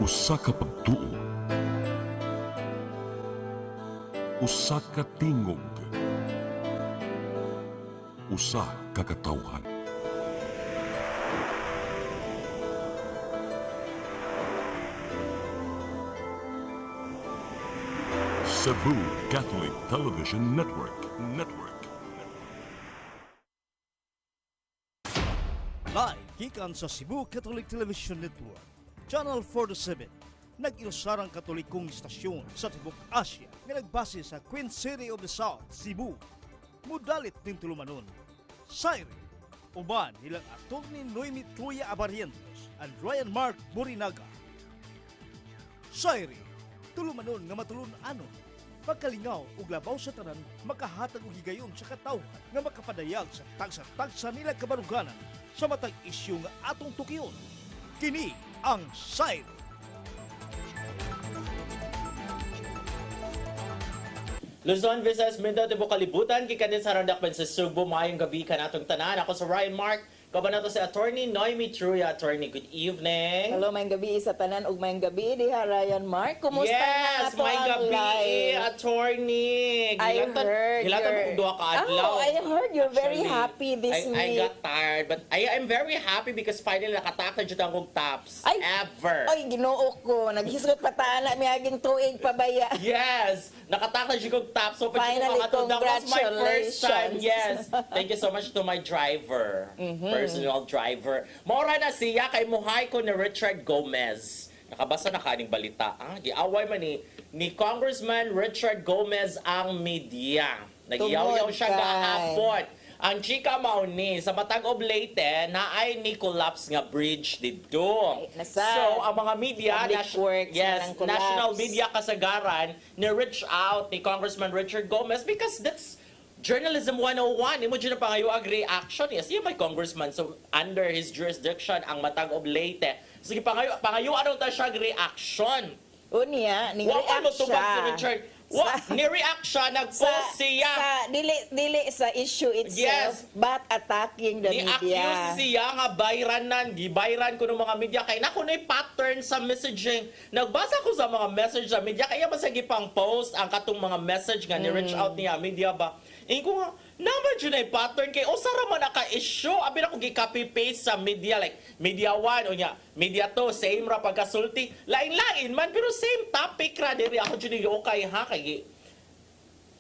Usa ka pagtuo, usa ka tingog, usa ka katawhan. Cebu Catholic Television Network. Live gikan sa Cebu Catholic Television Network, Channel 47, nag-iusarang katolikong istasyon sa Tibok Asia nga nagbase sa Queen City of the South, Cebu. Mudalit ning tulumanon, Sairi, uban nilang Atty. Noemi Tuya Abarientos and Ryan Mark Burinaga. Sairi, tulumanon nga matulun-anon, pagkalingaw ug labaw sa tanan, makahatag og higayon sa katawhan nga makapadayag sa tagsa-tagsa nila kabaruganan sa matag isyu nga atong tukiyon. Kini ang Sairi. Luzon, Visayas, Mindanao, Tibok Kalibutan, kikanin sa Randakpan sa Subo. Maayong gabi ka natong tanan. Ako sa Ryan Mark. Kaban nato si Atty. Noemi Truya. Attorney, good evening. Hello, mayong gabi sa tanan ug mayong gabi diha Ryan Mark. Kumusta na Yes, ato may ang gabi, live? Attorney. Hilatan mo kung duha ka adlaw. Oh, I heard you're very Actually, happy this I week. got tired, but I'm very happy because finally nakatakad dyan ang kong tops. Ever. Ay, ginoo ko. Naghisgot pa taana miyaging tuig pabaya. Yes! Nakatakad siya kong top. So, Finally, that was my first time. congratulations. Yes. Thank you so much to my driver. Personal driver. Maura na siya kay muhay ko ni Richard Gomez. Nakabasa na kaning balita. Giaway man ni Congressman Richard Gomez ang media. Nagiyaw-yaw Tungod siya kay. gahapon. Ang chika mao ni sa matag of Leyte na ay ni collapse nga bridge didto. Ay, nasa So ang mga media, public works yes, na ng collapse. national media kasagaran ni reach out ni Congressman Richard Gomez because that's Journalism 101. Imo dyan na pangayuag reaction. Yes, yung may congressman. So, under his jurisdiction, ang matag of Leyte. Sige, pangayuan ta siya reaction. Unya, ning Wa mo react tubag si siya. Richard. Ni-react siya, nag-post siya. Dili sa issue itself, Yes. but attacking the Ni-accuse media. siya nga bayranan, gibayran ko ng mga media kay nako na pattern sa messaging. Nagbasa ko sa mga message sa media kaya ba sa gipang post ang katong mga message nga ni-reach out niya media ba. Ko nga naman yun ay pattern kay o sara man naka-issue abi na ko gi-copy paste sa media like media 1 o nya media 2 same ra pagkasulti lain-lain man pero same topic ra diri ako jud okay ha kay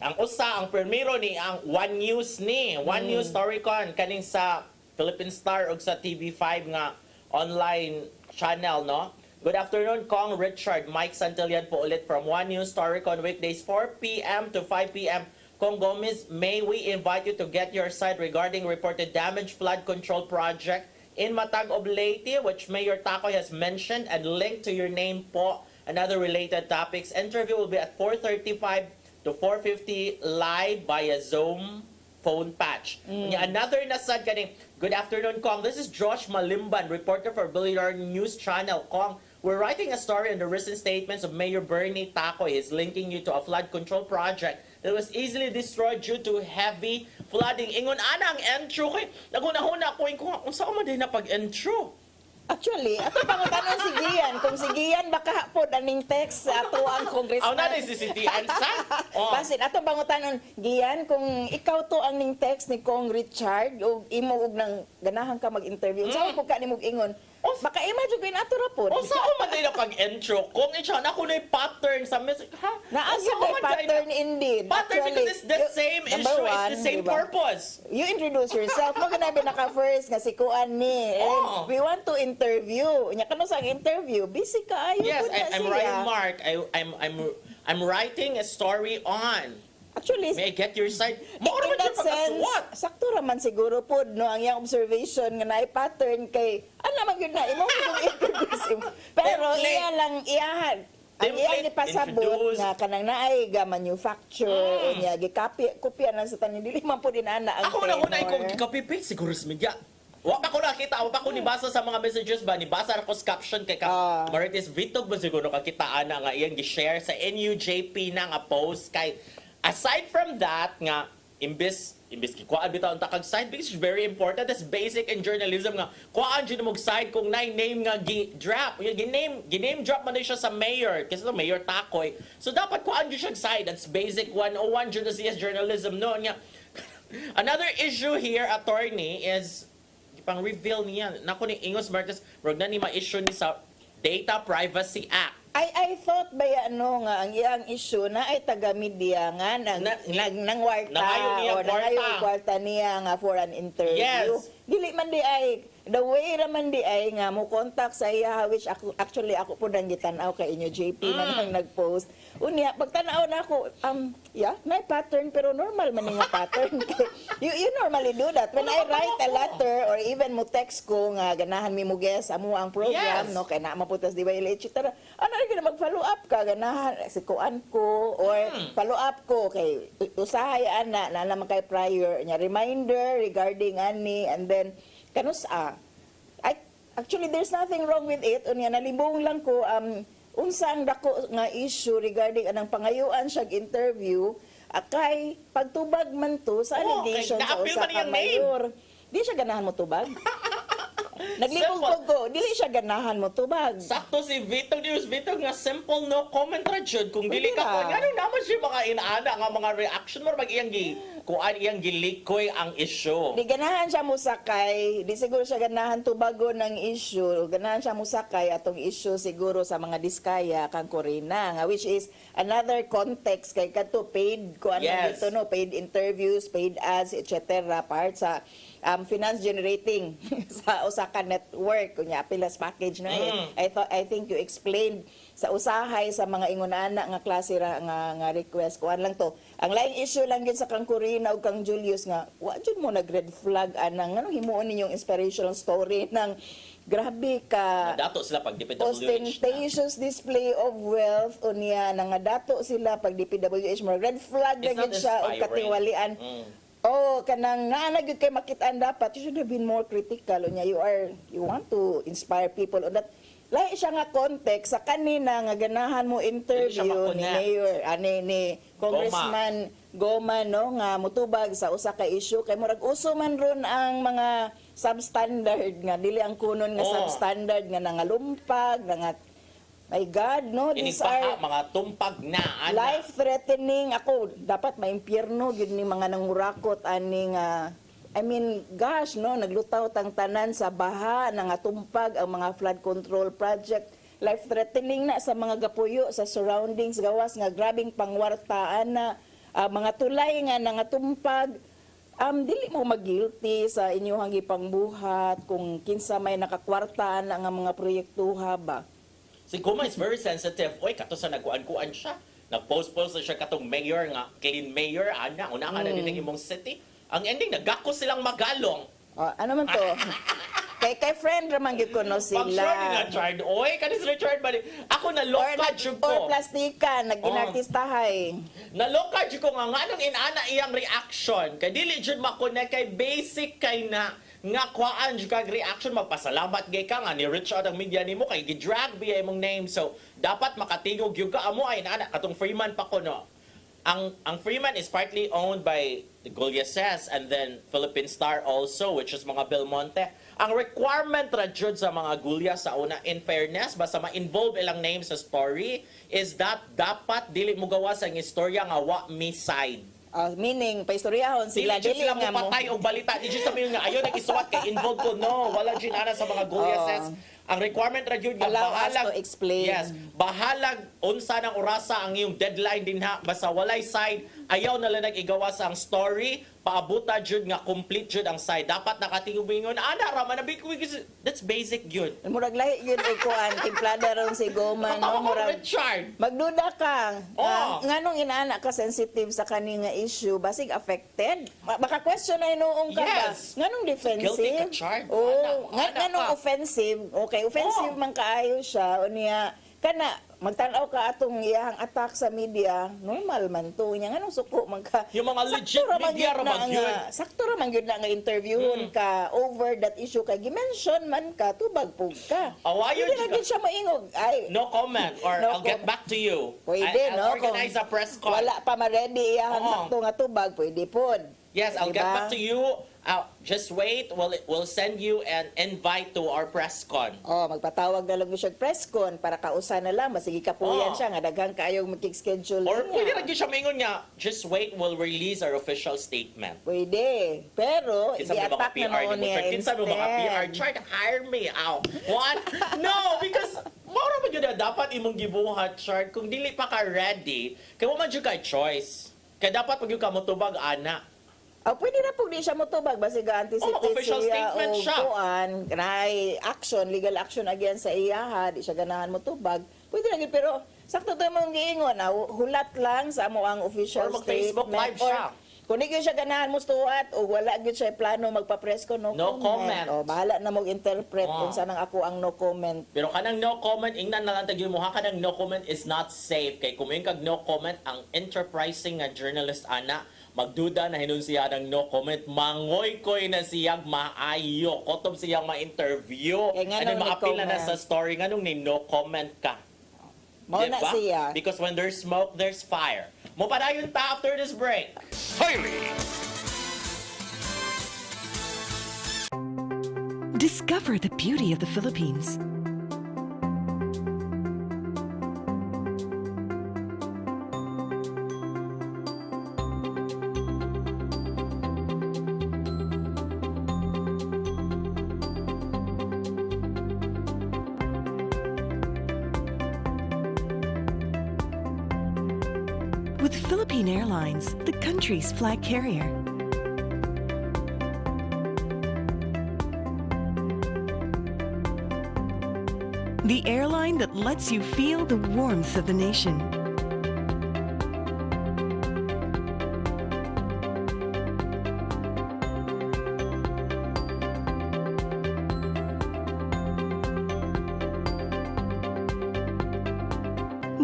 ang usa ang primero ni ang One News ni One News Storycon kaning sa Philippine Star ug sa TV5 nga online channel no. Good afternoon, Kong Richard. Mike Santillan po ulit from One News Storycon weekdays 4 p.m. to 5 p.m. Kong Gomez, may we invite you to get your side regarding reported damage flood control project in Matag of Leyte, which Mayor Tacoy has mentioned and linked to your name po and other related topics. Interview will be at 4:35 to 4:50 live via Zoom phone patch. Another nasad kaning, good afternoon, Kong. This is Josh Malimban, reporter for Billionaire News Channel. Kong, we're writing a story on the recent statements of Mayor Bernie Tacoy. He's linking you to a flood control project that was easily destroyed due to heavy flooding. Ingon ana ang intro kay nagunahuna ko kung saan man din na pag-intro. Actually, ato pangutanon si Gian. Kung si Gian baka hapon aning text sa ato ang congressman. Ang nanay si City Ansa. Basin, ato pangutanon, Gian, kung ikaw to ang ning text ni Kong Richard, o imo og nang ganahan ka mag-interview, saan po ka ni mong ingon, baka imagine ko ato ra po. O saan man din na pag-intro? Kung itsa na ko na yung pattern sa message. Ha? Naagyo may pattern indeed. Pattern because it's the same issue, it's the same purpose. You introduce yourself. Mo ganabi naka-first nga si Kuan ni. And we want to interview. Nya kano sa interview? Busy ka ayo. Yes, I'm Ryan Mark. I'm writing a story on. Actually, May I get your side? in that sense, sakto raman siguro po, no, ang iyang observation nga naay pattern kay, man yun na, imo kong introduce him. Pero Template. iya lang, iyahan. Ang Template, iyang ipasabot introduce. na kanang naay ga manufacture, o niya, kopya lang sa tanin, dili man po din ana ang Ako na una tenor. kung copy-paste siguro sa media. Wa pa ko nakita, wa pa ko nibasa sa mga messages ba, nibasa na ko sa caption kay Marites Vitog ba siguro kakitaan na nga iyang gi-share sa NUJP na nga post kay aside from that nga imbes imbis kuan bitaw ang takag side because it's very important. That's basic in journalism nga kuan jud mo side kung name nga gi-drop. Gi-name drop man siya sa mayor kasi to mayor Takoy. So dapat kuan jud siya side. That's basic 101 journalism no nga. Another issue here, attorney, is pang reveal niya nako ni Ingos Marquez wag na ni ma-issue ni sa Data Privacy Act. I thought ba ano nga ang iyang issue na ay taga-media nga nang Nangayo niya o nangayo kwarta. kwarta niya nga for an interview. Yes. Dili man di ay the way raman di ay nga mo contact sa iya which actually ako po nang gitanaw kay inyo JP na nang nag-post. Unya pagtanaw na ako yeah, may pattern pero normal man nga pattern. you normally do that when I write a letter or even mo text ko nga ganahan mi mo guess amo ang program Yes. no kay na maputas di ba etc. Ano rin na mag-follow up ka ganahan si kuan ko or follow up ko kay usahay ana na naman kay prior nya reminder regarding ani and then kanus actually there's nothing wrong with it unya nalibong lang ko unsa ang dako nga issue regarding anang pangayuan siya interview kay pagtubag man to sa Oh, kay allegation sa na-appeal usa man ka iyang name. mayor di siya ganahan mo tubag. Naglibog ko, dili siya ganahan mo tubag. Sakto si Vito News Vito nga simple no comment ra jud kung dili ka Pwede kuan na. ano naman siya mga inaana nga mga reaction mo mag iyang kuan iyang gilikoy ang issue. Di ganahan siya musakay, di siguro siya ganahan tubago ng issue. Ganahan siya musakay atong issue siguro sa mga diskaya kang Corina nga which is another context kay kadto paid ko ano Yes. dito no, paid interviews, paid ads, etc. part sa finance generating sa Osaka network kunya pilas package na I think you explained sa usahay sa mga ingunana nga klase ra nga request kuan lang to ang laing issue lang gyud sa kang Corina ug kang Julius nga wa jud mo nag red flag anang ngano himuon ninyong inspirational story ng grabe ka Dato sila pag DPWH na. ostentatious display of wealth unya nga dato sila pag DPWH mo red flag It's na not gyud siya og inspiring. katiwalian. Oh, kanang naana gyud kay makitaan dapat you should have been more critical unya you want to inspire people on that. Lahi siya nga context sa kanina nga ganahan mo interview ni makonect. Mayor ni Congressman Goma no nga mutubag sa usa ka issue kay murag uso man ron ang mga substandard nga dili ang kunon nga Oh. substandard nga nangalumpag nga my God no these Inipaha are mga tumpag na ana. life-threatening ako dapat maimpyerno gyud ni mga nangurakot ani nga I mean gosh no naglutaw tang tanan sa baha nga tumpag ang mga flood control project life-threatening na sa mga gapuyo sa surroundings gawas nga grabing pangwartaan na mga tulay nga nangatumpag dili mo mag-guilty sa inyong gipangbuhat kung kinsa may nakakwartaan nga mga proyektuha ba. Si Goma is very sensitive. Oy, kato sa nagkuan-kuan siya. Nag-post-post na siya katong mayor nga, clean mayor, ana, una nga na din ang imong city. Ang ending, nagako silang magalong. Ano man to? kay friend raman gyud ko no Pag sila. sure ni Richard, oy, kanis Richard ba ako na Or, loka jud or ko. plastikan, nag-inartistahay. Naloka jud ko nga nganong inana iyang reaction. Kay dili jud makonect kay basic kay na nga kuan jud kag reaction magpasalamat gay ka nga ni reach out ang media nimo kay gidrag biya imong name. So dapat makatingog gyud ka amo ay inana katong Freeman pa ko no. Ang Freeman is partly owned by the Golia Says and then Philippine Star also, which is mga Belmonte. Ang requirement ra jud sa mga Golia sa una, in fairness, basta ma-involve ilang names sa story, is that dapat dili mo gawa sa istorya nga wa me side. Meaning, paistoryahon sila, Dili dili sila nga mo mo. patay og balita. Di jud sabihin nga, ayaw nag-isuwat kay involved ko. No, wala jud ana sa mga Golia Says. Ang requirement ra jud nga Allow us bahalag to explain. Yes, bahalag unsa ng orasa ang iyong deadline din ha. Basta walay side, ayaw na lang igawa sa ang story, paabuta jud nga complete jud ang side. Dapat nakatingubingon ana ra man that's basic gyud. Murag lahi gyud og kuan, timplada ron si Goma no murag Richard. magduda ka. Oo. Nganong inaana ka sensitive sa kani nga issue, basig affected. Baka question na inuong ka ba? Yes. Nganong defensive? Guilty ka, Chard. Oh, Ana nganong ka. offensive? Okay, offensive Oo. man kaayo siya unya kana magtan-aw ka atong iyang attack sa media, normal man to. Nya nganong suko man ka. Yung mga legit Sakto ra man media gyud ra na man yun. sakto ra man gyud na nga interviewon ka over that issue kay gi-mention man ka tubag pug ka. Awayon Hindi jud na ka. gyud siya maingog. Ay, No comment or No I'll get back to you. pwede I'll no. organize a press con. Wala pa ma-ready iyang Oo. sakto nga tubag, pwede pod. Yes, I'll get Diba? back to you. Just wait. We'll send you an invite to our press con. Oh, magpatawag na lang mo siya press con para kausa na lang, masige kapuyan Oh. siya, nga daghang kayong mag-schedule Or niya. pwede rin siya maingon niya, just wait, we'll release our official statement. Pwede. Pero, Kinsa mo mga i-attack PR na noon ni mo? niya Kinsa mo mga PR? instead. Try to hire me. Ow. What? No, because mara man yun na dapat imong gibuhat, Chard. Kung dili pa ka ready, kaya mo man dyan ka choice. Kaya dapat pag yung ka motubag, ana. Oh, pwede na po di siya motubag basi ga-anticipate official siya statement o siya. kuan, kanay action, legal action against sa iyaha, di siya ganahan motubag. Pwede na gyud pero sakto to mong giingon, hulat lang sa amo ang official Or mag-Facebook statement. Live siya. Kung di gyud siya ganahan mo tuwat o wala gyud siya plano magpa-press ko no, No comment. O bahala na mong interpret Oh. kung saan ang ako ang no comment. Pero kanang no comment, ingnan na lang tagyo mo ha, kanang no comment is not safe. Kay kung may kag no comment, ang enterprising nga journalist, ana, magduda na hinun siya ng no comment, mangoy-koy na siyang maayo. Kotob siyang ma-interview. Kaya nga Ano nung makapila na comment. sa story, nga nung ni no comment ka. Mao na Diba? siya. Because when there's smoke, there's fire. Mo padayon ta after this break. Discover the beauty of the Philippines. With Philippine Airlines, the country's flag carrier. The airline that lets you feel the warmth of the nation.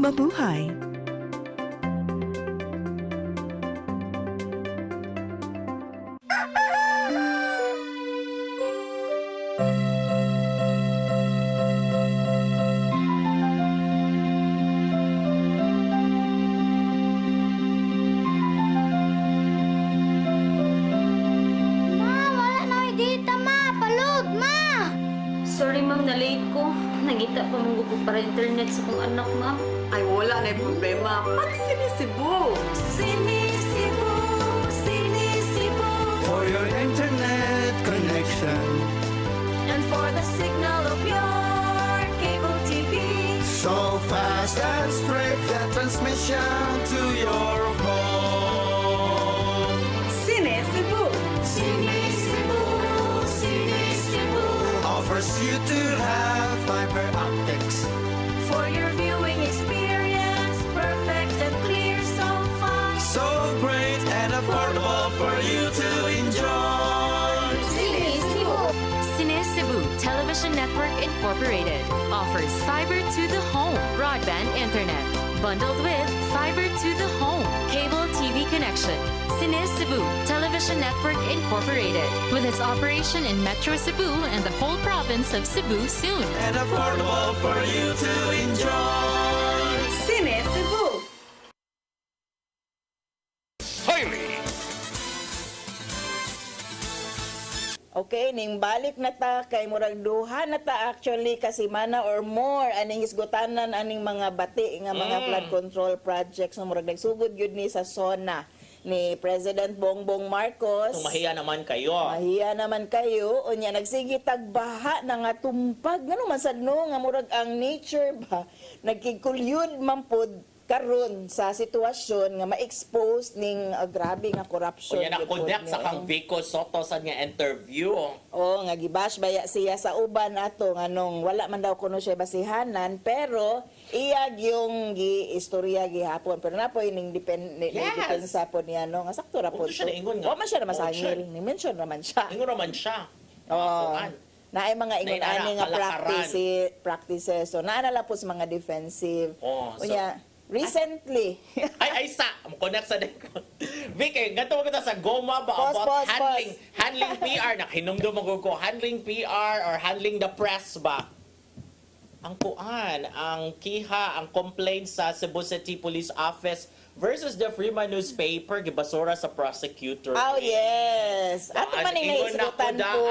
Mabuhay! Ma, wala na may data, ma. Palud, ma. Sorry ma'am, na-late ko. Nagita pa mong gusto para internet sa kong anak, ma'am. Ay, wala na yung problema. Pag sinisibo. Sinisibo, sinisibo, For your internet connection, and for the signal of your cable TV. so fast and straight, the transmission to your home. Sinisibo. Sinisibo, sinisibo, Offers you to have fiber optics. for your viewing experience, perfect and clear so fast. So great and affordable for you to enjoy. Cine Cebu Television Network Incorporated offers fiber to the home broadband internet bundled with fiber to the home cable TV connection. Cine Cebu Television Network Incorporated with its operation in Metro Cebu and the whole province of Cebu soon. And affordable for you to enjoy. Sinisibo. Okay, ning balik na ta kay murag duha na ta actually kasi mana or more aning isgutanan aning mga bati nga mga flood control projects nga murag nagsugod gyud ni sa SONA ni President Bongbong Marcos. Kung mahiya naman kayo. Mahiya naman kayo unya nagsige tagbaha na nga tumpag ngano man sad no nga murag ang nature ba nagkikulyod man pod karon sa sitwasyon nga ma-expose ning grabe nga corruption. Kunya na gyud pod connect sa niya. kang Vico Soto sa niya interview. Oo, nga gibash baya siya sa uban ato nganong wala man daw kuno siya basihanan pero iyag yung giistorya gihapon pero napoy ning Yes. depensa po niya no nga sakto ra po. Huwag siya naingon nga. Wa man siya na Oo, masangil, siya. ni mention naman siya. Ingon naman siya. Oo. Kuan. Naay mga ingon Nainara, ani nga kalakaran. practices. So naa na lang po sa mga defensive. Oo, so- Unya, recently. Ay, sa, connect sa din ko. Vic, ganito mo kita sa Goma ba Pause, about pause, handling PR. Nakinumdum mo ko, handling PR or handling the press ba? ang kiha, ang complaint sa Cebu City Police Office versus the Freeman newspaper gibasura sa prosecutor. Oh, yes. Ato man yung naisgutan po.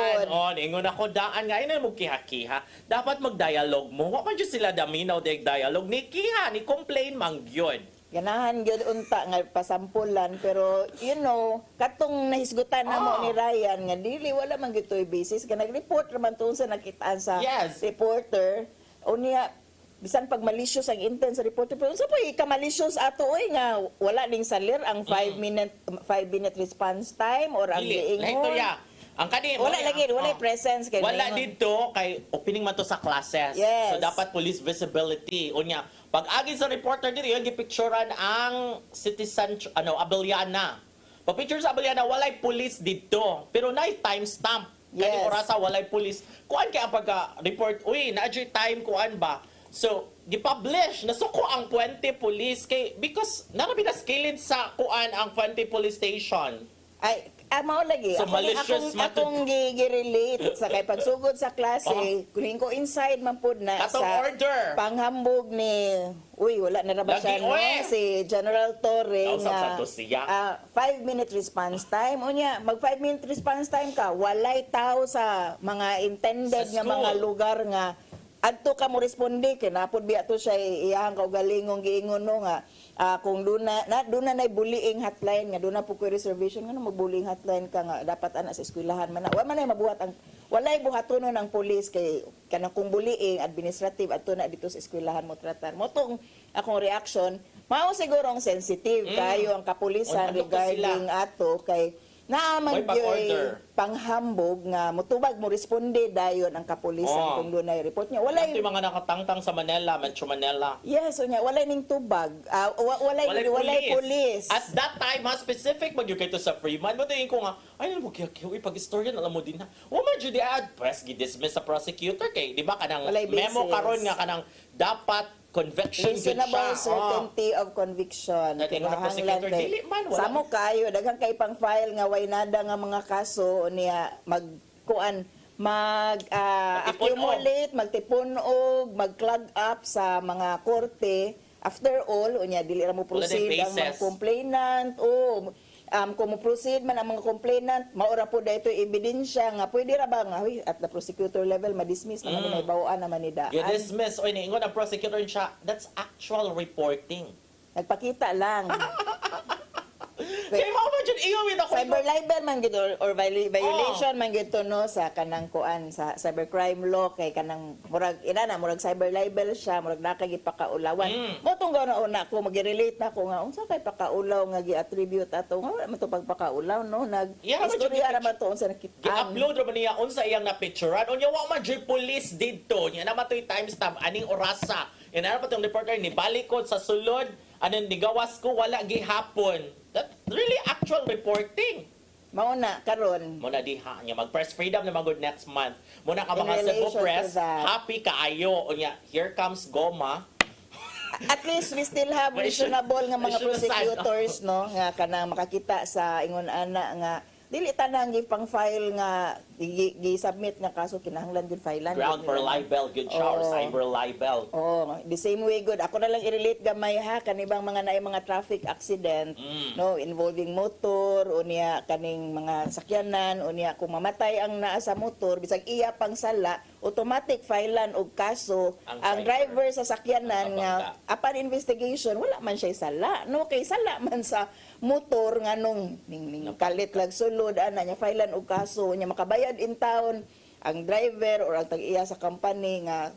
Ingon ako daan nga, ina mo kiha-kiha. Dapat mag-dialogue mo. Wa man dyan sila daminaw de dialogue. Ni kiha, ni complain mang gyud. Ganahan gyud unta nga pasampulan, pero you know, katong nahisgutan na mo ni Ryan nga dili wala man gitoy basis ka nag-report naman tungod sa nakitaan sa Yes. reporter. Unya bisan pag malicious ang intent sa reporter, pero unsa pa ka-malicious ato oy nga wala ning salir ang 5-minute response time or ang Dili, lahi to giingon. ya. Ang kani Wala lagi, wala presence kay Wala giingon. dito kay opening man to sa classes. Yes. So dapat police visibility. Unya, pag agi sa reporter dito, yung gipicturean ang citizen Abeliana. Pag picture sa Abeliana, walay police dito. Pero nay timestamp. Kani Yes. orasa walay police. Kuan kay ang pagka-report, uy, na-adjoy time kuan ba? So, gipublish nasuko ang Puente Police kay because narabi na skilled sa kuan ang Puente Police Station. Ay, mao lagi. So, malicious akong gi-relate sa kay pagsugod sa klase, kunin ko inside man pud na Katong sa order. panghambog ni wala na ba siya Lagi, no? uy! Si General Torre Kausap sa nga dosiya. 5-minute response time. Unya, mag 5-minute response time ka, walay tao sa mga intended Sa nga mga school. lugar nga adto ka mo responde kay napod biya to siya iyahang kaugalingong giingon no nga kung duna nay bullying hotline nga duna po ko reservation nga mo bullying hotline ka nga dapat ana sa eskwelahan man wa man ay mabuhat ang walay buhatonon ang pulis kay kanang kung bullying administrative adto na dito sa eskwelahan mo tratar mo tong akong reaction mao sigurong sensitive kayo ang kapulisan Andun to regarding ato kay naaman May pag-order. panghambog nga mutubag mo responde dayon ang kapulisan kung dunay report niya walay Ito yung mga nakatangtang sa Manila, Metro Manila. yes unya walay ning tubag walay police At that time, ha, specific mag yung kayo sa Freeman. Mo tingin ko nga, ay, ano mo kiyakiyaw, pag-istoryan, alam mo din na. Wa man jud ad press gi-dismiss sa prosecutor kay, di ba kanang Walay memo basis. karon nga kanang dapat conviction gud siya. reasonable certainty of conviction. At ingon ang prosecutor, dili man, wala. Samo kayo, daghang kay pang file nga way nada nga mga kaso niya magkuan accumulate, magtipon og mag-clog up sa mga korte. After all, unya dili ra mo Wala din proceed ang mga basis. complainant kung mo proceed man ang mga complainant, maura po dito ebidensya nga pwede ra ba nga at the prosecutor level ma-dismiss naman may bawaan naman ni daan. Gi-dismiss. Oy, niingon ang prosecutor siya, that's actual reporting. Nagpakita lang. Kaya mo man jud iyon ako. Cyber libel man gid or violation man gid to no sa kanang kuan sa cybercrime law kay kanang murag cyber libel siya murag nakagipakaulawan. Mo tong una ko mag-relate na ko nga unsa kay pakaulaw nga gi-attribute ato nga wala man to pagpakaulaw no Yeah, man, istorya ra man to unsa nakitaan. Gi-upload ra ba niya unsa iyang na-picturean. Unya wa man jud police didto. Nya naman to'y timestamp aning orasa. Inara pa tong reporter ni balikod sa sulod anon nigawas ko wala gihapon. That really actual reporting. Mao na karon Muna diha niya mag-press freedom na good next month. Muna ka In mga Cebu relation to Press, that. happy kaayo. Unya, here comes Goma. at least we still have reasonable nga mga Reasonable side, prosecutors no nga kanang makakita sa ingon ana nga dili tanang gipang file nga gi-submit nga kaso kinahanglan gid filean. Ground for libel, good siya, or Oo. cyber libel. Oh, the same way good. Ako na lang i-relate gamay ha kanibang mga naay mga traffic accident no involving motor o niya kaning mga sakyanan o niya kung mamatay ang naa sa motor bisag iya pang sala automatic filean og kaso Ang ang driver sa sakyanan Ang nga upon investigation wala man siya sala no kay sala man sa motor nga nung ning kalit lag sulod ana nya filean og kaso nya makabayad in town ang driver or ang tag-iya sa company nga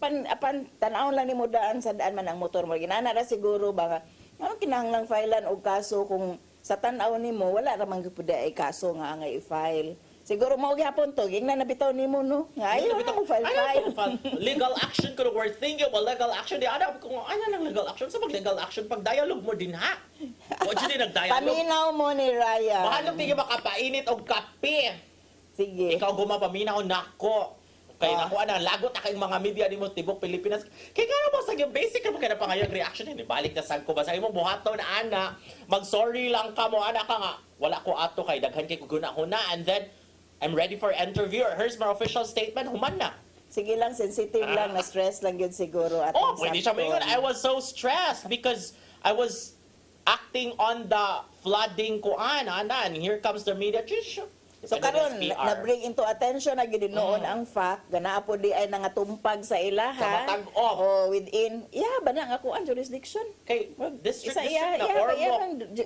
apan tan-awon lang nimo daan sa daan man ang motor mo ginana ra siguro ba ano kinahanglang filean og kaso kung sa tan-aw nimo wala ra man gyud ay kaso nga angay i-file siguro mao gihapon to gingna nabitaw nimo no nga ayaw na mo file Legal action ko we're thinking about legal action. Di ana ko ano lang legal action sa legal action pag dialogue mo din ha. O di nag-dialogue. paminaw mo ni Raya Bahalog tingin makapainit og kape. sige Ikaw gumapaminaw nako. Kay nako ana lagot akong mga media nimo tibok Pilipinas. Kay kano mo sa yung basic mo kay na pangayong reaction ni balik na sad ko ba sa imo buhaton na ana. Mag-sorry lang ka mo ana ka nga. Wala ko ato kay daghan kay kuguna ko na and then I'm ready for interview. Here's my official statement. Human na. Sige lang, sensitive lang, na-stress lang yun siguro. At Oh, pwede siya mayon. I was so stressed because I was acting on the flooding kuan, ana, and here comes the media. So karon na-bring into attention na gid noon ang fact gana po di ay nangatumpag sa ilaha. Sa matag-off. O within, ba na nga kuan jurisdiction. Kay district Isa, district na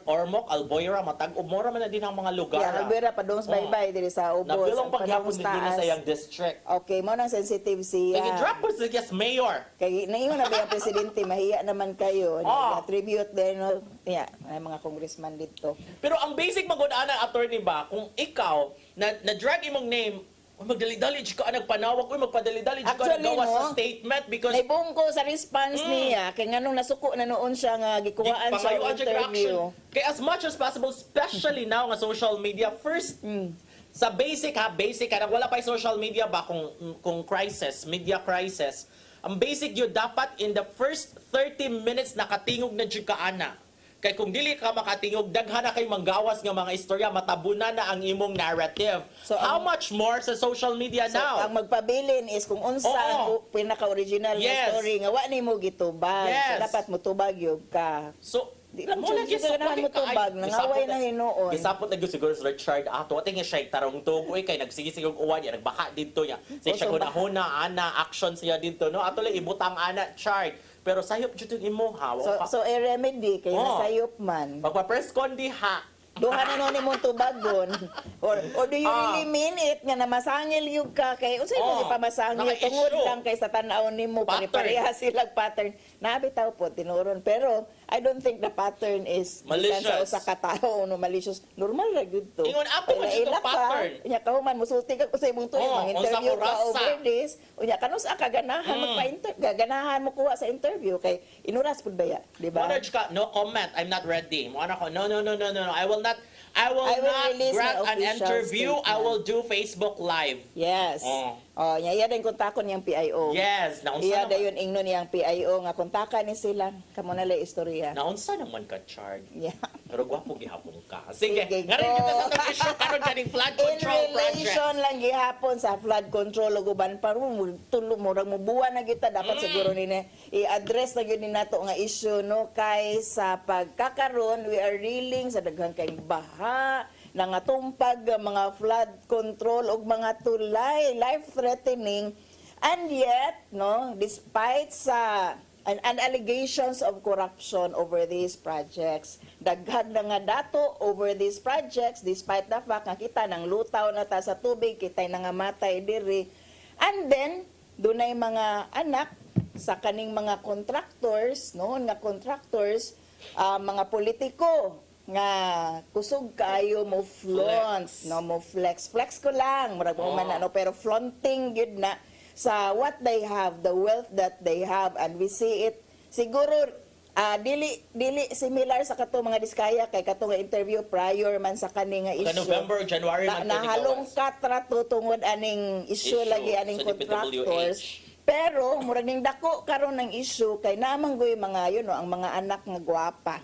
Ormoc, Alboyra, matag umora man na din ang mga lugar. Nagbira pa dong baybay diri sa Ubos. Nabilong ang paghapon din Panangos sa Taas. yang district. Okay, mo nang sensitive siya. Kaya drop po sa yes mayor. Kay naingon na ba yung presidente, mahiya naman kayo. Oh. Tribute din, no? Ay mga congressman dito. Pero ang basic magudaan ng attorney ba, kung ikaw, na-drag imong name, magdali-dali ka, nagpanawag ko, magpadali-dali ka, Actually, nagawa sa no, statement because naibong ko sa response niya, kay nga nung nasuko na noon siya nga, gikuhaan siya pangayuan ang siya interview. reaction. Kaya as much as possible, especially now nga social media, first, sa basic ha, wala pa yung social media ba kung crisis, media crisis, ang basic yun, dapat in the first 30 minutes nakatingog na dyan ka, ana. Kaya kung dili ka makatingog, daghan na kay manggawas nga mga istorya, matabunan na ang imong narrative. So, How much more sa social media So, now? ang magpabilin is kung unsa Oo. ang pinaka-original Yes. na story nga wa nimo gitubag. Yes. So dapat mo tubag yun ka. So, Di lang mo siya lagi sa ganahan mo tubag, nangaway na hinuon. Gisapot na siguro si Richard ato. Ating nga siya, tarong tugoy kay nagsigisig og uwan, ya, nagbaka dito niya. Siya siya so hunahuna, ana, action siya dito. No? Ato lang, ibutang ana, chart. Pero sayop dito yung imo, ha? So i-remedy kay Oo. nasayop man. Magpa-press con di, ha? Duha na nun imong tubagon. Or do you really mean it nga na masangil yung ka kay unsay mo Oh, ipamasangil naka-issue. tungod lang kay sa tan-aw nimo Pattern. pare-pareha silang pattern. Nabitaw po tinuron pero I don't think the pattern is gikan sa Malicious. usa ka tawo no malicious. Normal ra gyud to. Ingon, apo man siya itong pattern. Unya ka human musulti ka sa imong tuig Oh, mang-interview unsa ko ka rasa. over this. Unya kanus ka ganahan ganahan mo kuha sa interview kay inuras pud baya, di ba? Monarch ka, no comment, I'm not ready. Muna ko, no, I will not will not release grant my an official interview. I statement. will do Facebook Live. Yes. Oh, iya din kontakon niyang PIO. Yes, naunsa Iya naman. dayon ingno niyang PIO nga kontakan ni sila. Kamo na lay istorya. Naunsa naman ka, Chard. Yeah. Pero gwapo gihapon ka. Sige, Sige, nga rin go. kita sa itong issue karon kaning flood In control project. relation lang gihapon sa flood control ug uban pa tulo murag mubuwan na kita dapat siguro nini i-address na gyud ni nato nga issue no kay sa pagkakaron we are reeling sa daghang kay baha nangatumpag mga flood control ug mga tulay life threatening and yet no despite sa and allegations of corruption over these projects. Daghag na nga dato over these projects despite the fact nga kita nang lutaw na ta sa tubig, kita'y nangamatay diri. And then, dunay mga anak sa kaning mga contractors, noon nga contractors, mga politiko nga kusog kaayo mo flaunt, no mo flex ko lang, murag mo man ano pero flaunting gyud na sa what they have, the wealth that they have, and we see it siguro dili similar sa kato mga diskaya kay kato nga interview prior man sa kani nga issue. November, January man to nahalong nigawas. katrato tungod aning issue lagi aning sa contractors. DPWH. Pero murag ning dako karon ng issue kay namang goy mga yun no, ang mga anak nga gwapa.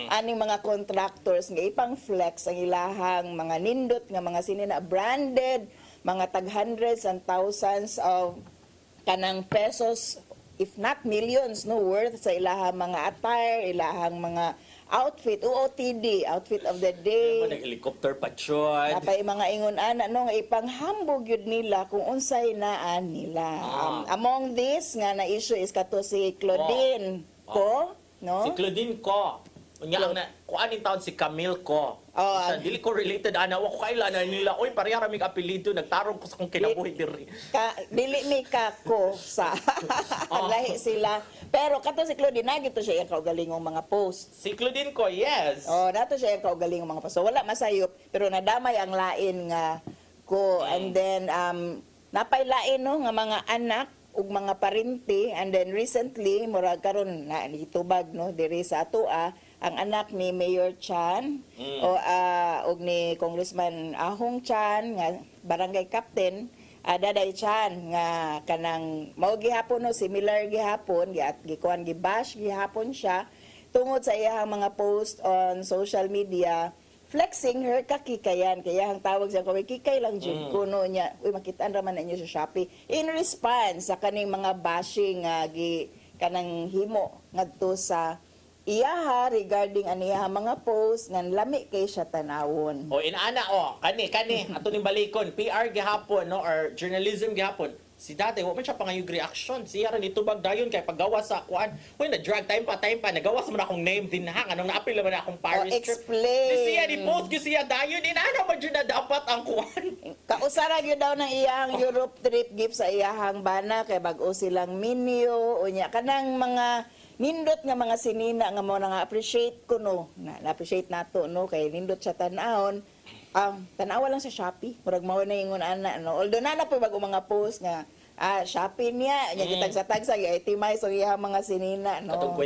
Aning mga contractors nga ipang flex ang ilahang mga nindot nga mga sinina branded mga tag hundreds and thousands of kanang pesos if not millions no worth sa ilahang mga attire, ilahang mga outfit, OOTD, outfit of the day. Nag-helicopter patrol. Napay mga ingon ana no nga ipanghambog yun nila kung unsay naan nila. Among this nga na issue is kato si Claudine ko, no? Si Claudine ko. Unya ang kuaning taon si Camille ko. Siya, dili ko related ana wa ko kailan nila oy pareha ra mig apelyido nagtarong ko sa kong kinabuhi diri. Dili mi ka ko sa lahi sila. Pero kato si Claudine nagito siya yung kaugalingong mga post. Si Claudine ko, yes. Nato siya yung kaugalingong mga post. So wala masayop pero nadamay ang lain nga ko and then napay lain no nga mga anak ug mga parinti and then recently murag karon na itubag no diri sa atoa ang anak ni Mayor Chan og ni Congressman Ahong Chan nga barangay captain Daday Chan nga kanang mao gihapon no similar gihapon gikuan gibash gihapon siya tungod sa iyang mga post on social media flexing her kakikayan. Kaya ang tawag sa kaway, kikay lang dyan kuno niya. Uy, makitaan raman na inyo sa Shopee. In response sa kaning mga bashing kanang himo ngadto sa iyaha regarding aniya mga post nga lami kay siya tanawon. O inaana kani ato ning balikon PR gihapon no or journalism gihapon. Si dati wa man siya pangayog reaction. Siya ra nitubag dayon kay paggawa sa kuan. Hoy na drag time pa nagawas man akong name din ha anong naapil naman akong Paris trip. Explain. Di siya ni post ko siya dayon inaana man jud na dapat ang kuan. Kausara gyud daw ng iyang Europe trip gift sa iyahang bana kay bag-o silang minyo unya kanang mga nindot nga mga sinina nga mo nga appreciate ko no. Na-appreciate nato no kay nindot siya tan-awon. Tanawa lang sa Shopee. Murag mao na ingon ana no. Although na po bago mga post nga Shopee niya, nya gitagsa-tagsa i-itemize ang iyang mga sinina no. Atong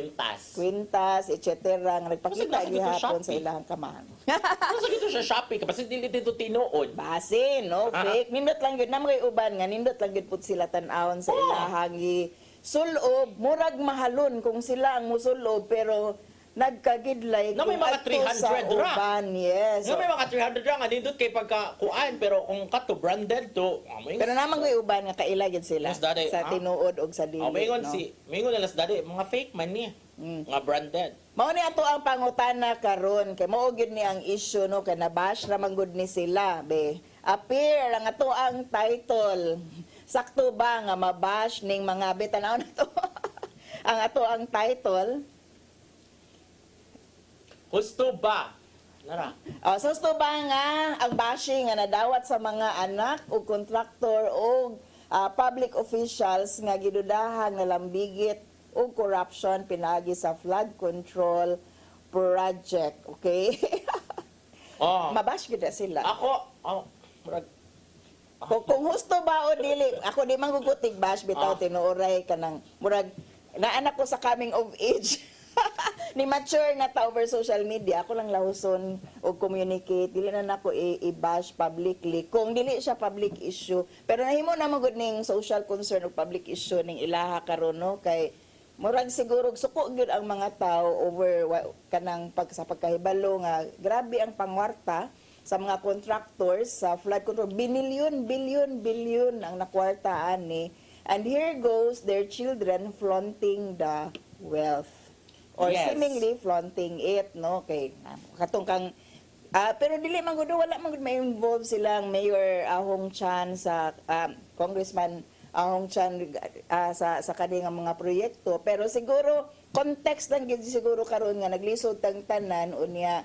Kwintas, etc. nga nagpakita gihapon sa ilang kamahan. Kasi gito sa Shopee kasi dili dito tinuod. Base no, fake. Nindot lang gyud na mga uban nga nindot lang gyud pud sila tan-awon sa ilahang sulob, murag mahalon kung sila ang musulob pero nagkagidlay Na may mga 300 ra. uban, yes. Nga may mga 300 ra nga nindot kay pagkakuan pero kung kato branded to, Pero naman ko uban nga kaila gid sila Yes, daddy, sa tinuod og sa dili. Mingon no? mingon alas dali mga fake man ni. Nga branded. Mao ni ato ang pangutana karon kay mao gyud ni ang issue no kay nabash ra man gud ni sila be. Appear ang ato ang title. Sakto ba nga mabash ning mga bitanaw na to? Ang ato ang title. Gusto ba? Nara. So gusto ba nga ang bashing nga nadawat sa mga anak o kontraktor o public officials nga gidudahan nga lambigit o corruption pinagi sa flood control project, okay? Mabash gid na sila. Murag Kung husto ba o dili, ako di man gugutig bash bitaw tinuoray kanang murag naanak ko sa coming of age. Ni mature na ta over social media, ako lang lahuson o communicate, dili na nako i-bash publicly kung dili siya public issue. Pero nahimo na magud ning social concern o public issue ning ilaha karon no kay murag siguro suko gyud ang mga tao over kanang sa pagkahibalo nga grabe ang pangwarta sa mga contractors sa flood control. Billion ang nakwartaan ni. And here goes their children flaunting the wealth. Or seemingly flaunting it, no? Okay, katong kang pero dili man gud wala man gud may involve silang Mayor Ahong Chan sa Congressman Ahong Chan sa kaniyang mga proyekto, pero siguro context lang gid siguro karon nga naglisod tang tanan unya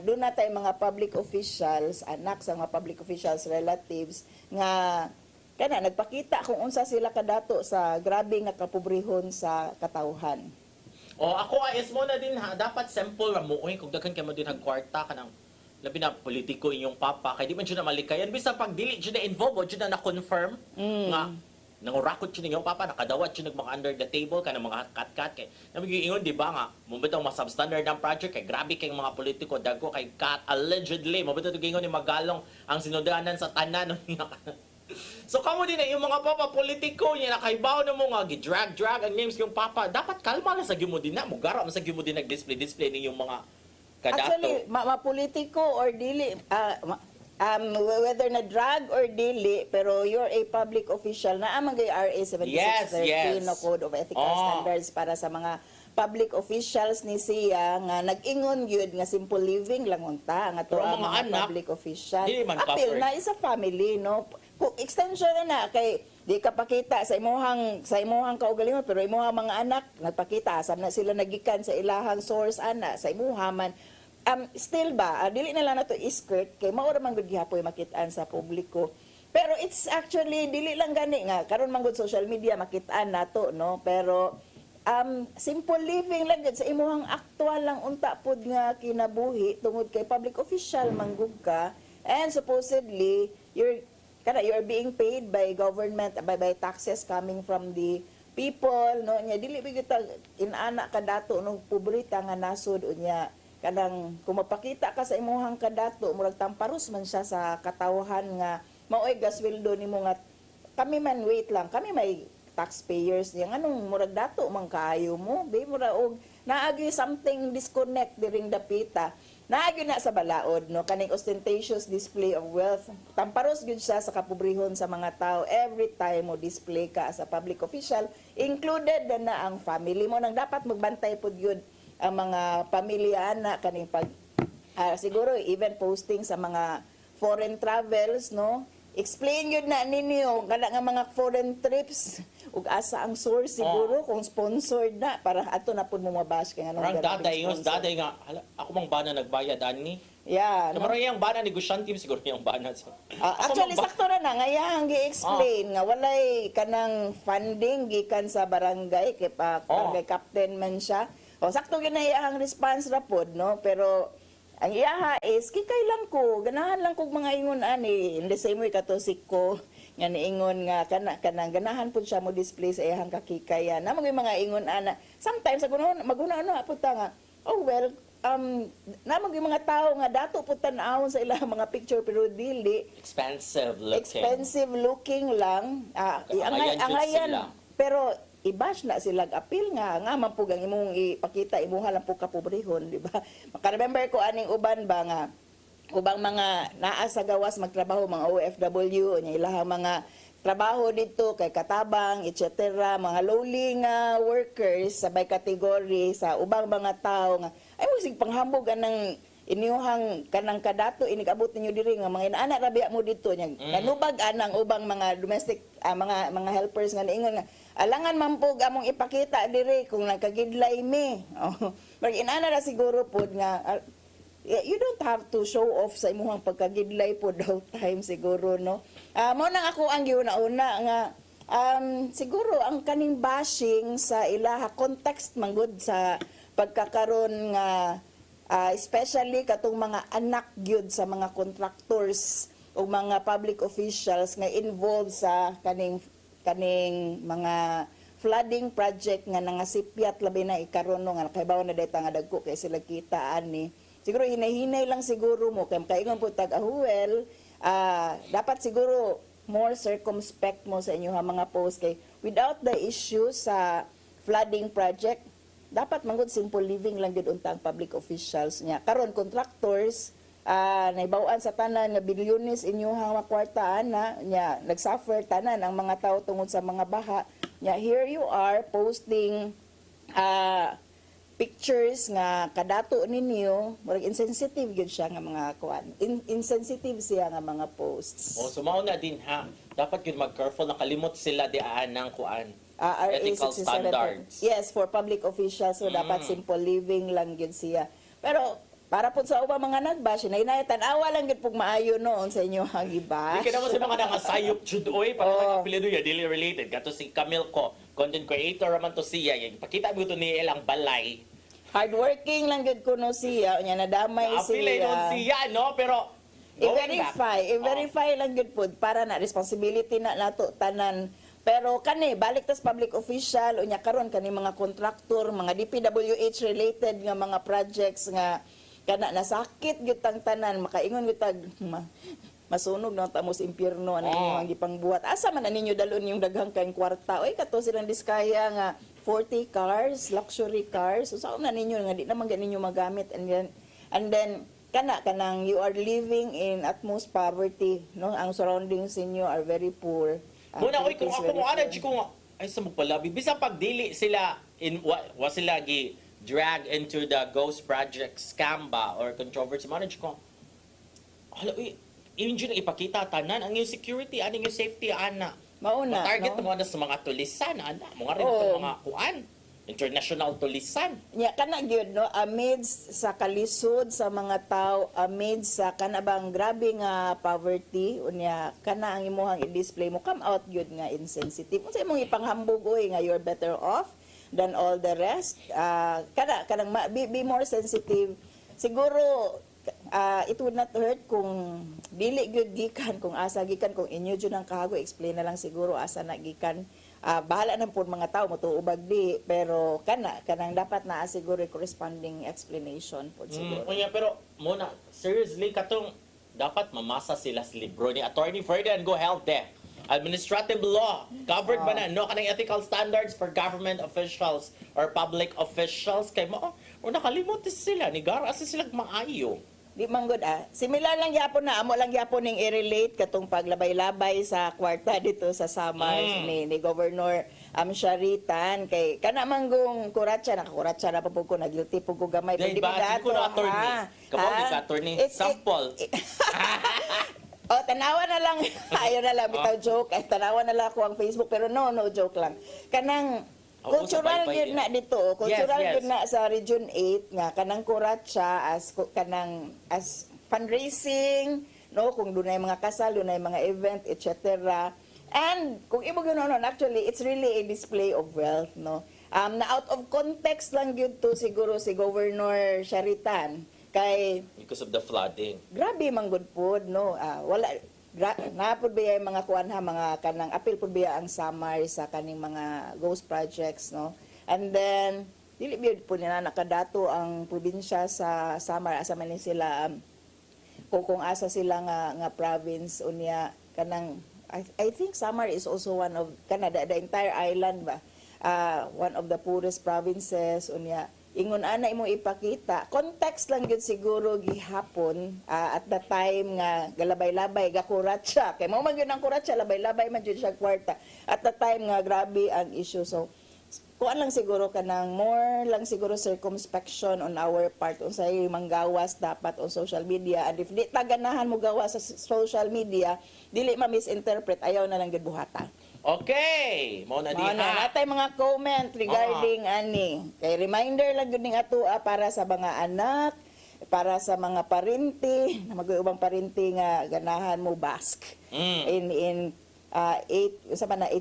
doon na tayo mga public officials, anak sa mga public officials, relatives nga kana nagpakita kung unsa sila kadato sa grabe nga kapobrehon sa katawhan. Ako is mo na din ha, dapat simple ra mo kung daghan kay mo din hag kwarta kanang labi na politiko inyong papa kay di man jud na malikayan bisan pag dili jud na involve jud na confirm nga nangurakot jud inyong papa nakadawat jud mga under the table kanang mga kat kay namigingon di ba nga mo bitaw mga substandard ang project kay grabe kay mga politiko dagko kay cut allegedly mo bitaw gingon ni magalong ang sinudanan sa tanan So kamo din yung mga papa politiko niya nakaibaw na mo nga gi-drag ang names yung papa dapat kalma lang sa gimo din na mo gara sa gimo din nag-display yung mga kadato. Actually politiko or dili whether na drag or dili pero you're a public official na amang RA 7613 no Code of Ethical Standards para sa mga public officials ni siya nga nag-ingon gyud nga simple living lang unta ang ato ang mga public official. Apil na isa family no. Kung extension na kay di ka pakita sa imuhang kaugalingon pero imuhang mga anak nagpakita asa na sila nagikan sa ilahang source ana sa imuha man still ba dili na lang nato iskirt kay mao ra man gud gihapoy makitaan sa publiko pero it's actually dili lang gani nga karon man gud social media makitaan nato no pero simple living lang gud sa imuhang aktual lang unta pud nga kinabuhi tungod kay public official manggug ka and supposedly you're being paid by government by taxes coming from the people no nya dili bigita inana kadato no pobrita nga nasod unya kanang kung mapakita ka sa imuhang kadato murag tamparos man siya sa katawhan nga maoy gasweldo nimo nga kami man wait lang kami may taxpayers niya nganong murag dato man kaayo mo be mura og naagi something disconnect during the pita naagyo na sa balaod, no, kaning ostentatious display of wealth. Tamparos gyud siya sa kapobrehon sa mga tao every time mo display ka as a public official, included na ang family mo. Nang dapat magbantay pud gyud ang mga pamilya na kaning pag siguro even posting sa mga foreign travels, no. Explain yun na ninyo kada nga mga foreign trips ug asa ang source siguro kung sponsored na para ato na pud mo mabash kay anong Parang ganun daday, yung sponsor. daday nga, hala, ako mang bana nagbayad, ani. Yeah, no? Parang yung bana, negosyante siguro yung bana. So, Actually, sakto na nga yang gi-explain nga walay kanang funding gikan sa barangay kay barangay captain man siya. O sakto gyud na iyang response ra pod, no, pero ang iyaha is kikay lang ko, ganahan lang kog mga ingon ani, in the same way kato si ko nga niingon nga kanang ganahan pud siya mo display sa iyang kakikayan. Na mga ingon ana, sometimes maguna ano pud ta nga, oh well, namang yung mga tao nga dato pud tan-awon sa ilang mga picture pero dili expensive looking lang. Angayan sila. pero i-bash na silang appeal nga mampug ang imong ipakita imuha lang po kapobrehon, di ba? Maka-remember ko aning uban ba nga ubang mga naa sa gawas magtrabaho mga OFW nya ilahang mga trabaho dito kay katabang etc. mga lowly nga workers sa by category sa ubang mga tao nga ay mo sig panghambog anang inyuhang kanang kadato inigabot ninyo diri nga mga inaana rabia mo dito nya kanubag anang ubang mga domestic mga helpers nga niingon nga alangan mampog among ipakita diri kung nagkagidlay mi. Mag inaana ra siguro pod nga you don't have to show off sa imong pagkagidlay pod all time siguro, no. Mo nang ako ang giuna-una nga siguro ang kaning bashing sa ilaha context manggod sa pagkakaron nga especially katong mga anak gyud sa mga contractors o mga public officials nga involved sa kaning mga flooding project nga nangasipyat labi na ikaron no nga kaybaw na dayta nga dagko kay sila kita ani. Siguro hinay-hinay lang siguro mo kay kaingon po tag well, dapat siguro more circumspect mo sa inyo mga post kay without the issue sa flooding project dapat manggod simple living lang gid untang public officials niya. Karon contractors naibawan sa tanan nga bilyones inyuhang makwartaan na nya nagsuffer tanan ang mga tao tungod sa mga baha. Nya here you are posting pictures nga kadato ninyo, murag insensitive gyud siya nga mga kuan. Insensitive siya nga mga posts. sumao na din ha. Dapat yun mag-careful, nakalimot sila di ng kuan. RA Ethical 67. standards. Yes, for public officials, so dapat simple living lang gyud siya. Pero para po sa ubang mga nagbash, tan-awa lang gyud pug maayo noon sa inyo ang ibash. Di ka naman sa mga nangasayop judoy, para nag-apelido ya, dili related. Kato si Camille ko, content creator raman to siya. Pakita mo ito ni ilang balay. Hardworking lang gyud kuno siya, nya nadamay Apelay nun siya. siya, no? Pero, I-verify lang gyud pud para na responsibility na nato tanan. Pero kani balik tas public official unya karon kani mga contractor, mga DPWH related nga mga projects nga kana nasakit gyud tang tanan makaingon gyud tag masunog na tamos impyerno ano ang gipangbuhat. Asa man na ninyo dalon yung daghang kaayong kwarta? Oy kato silang diskaya nga 40 cars, luxury cars. So saan na ninyo nga di naman ganinyo magamit and then kanang you are living in utmost poverty, no? Ang surroundings ninyo are very poor. muna, oy, kung ako Philippines mo very ana, poor. kung ay sa magpalabi, bisang pagdili sila, wa sila drag into the ghost project scam ba or controversy manage ko. Hala, uy, yun yun ang ipakita tanan, ang yung security, ang yung safety, ana. Mauna, Target no? mo na sa mga tulisan, ana. Mga rin itong mga kuan. International tulisan. Nya kana gyud no amidst sa kalisod sa mga tao, amidst sa kanabang grabe nga poverty unya kana ang imong i-display mo come out gyud nga insensitive. Unsa imong ipanghambog oy nga you're better off than all the rest. Kanang be more sensitive. Siguro it would not hurt kung dili gyud gikan kung asa gikan kung inyo jud ang kahago explain na lang siguro asa na gikan. Bahala na po mga tao mo tuubag di pero kanang dapat na siguro corresponding explanation po siguro. Pero muna seriously katong dapat mamasa sila sa libro ni Attorney Ferdinand Go Health administrative law covered ba na no kanang ethical standards for government officials or public officials kay mo O nakalimot sila, ni Gara asa sila maayo. Di manggod Similar lang gyapon na amo lang gyapon ning i-relate katong paglabay-labay sa kwarta dito sa Samar ni Governor Sharitan kay kana manggong kuratsa nakakuratsa na pa pud ko nagilty pud ko gamay Dahil pwede ba, dato, ko na attorney. ha? Kamu Ha? ka attorney. It's- Sample. Oh, tanawa na lang. Ayaw na lang, bitaw joke. Ay, tanawa na lang ako ang Facebook. Pero no, joke lang. Kanang, cultural sabay-bay yun na dito. Cultural Yes, yes. yun na sa Region 8 nga. Kanang kuratsa as fundraising, no? Kung doon ay mga kasal, doon ay mga event, etc. And kung ibig yun, actually, it's really a display of wealth, no? Na out of context lang yun to siguro si Governor Sharitan. Kay Because of the flooding. grabe man good pod no wala napod biya yung mga kuan ha mga kanang apil pod biya ang Samar sa kaning mga ghost projects no and then dili biya po nila nakadato ang probinsya sa Samar asa man ni sila kung asa sila nga province unya kanang I think Samar is also one of Canada the entire island ba one of the poorest provinces unya ingon ana imo ipakita context lang gyud siguro gihapon at the time nga galabay-labay gakuratsa kay mao man gyud ang kuratsa labay-labay man gyud siya kwarta at the time nga grabe ang issue so kuan lang siguro kanang more lang siguro circumspection on our part unsay manggawas dapat on social media and if di ta ganahan mo gawas sa social media dili ma-misinterpret ayaw na lang gyud buhatan. Okay, mo na diha. Natay mga comment regarding ani. Kay reminder lang gyud ning ato para sa mga anak, para sa mga parinti, na mag-ubang parinti nga ganahan mo bask. In 8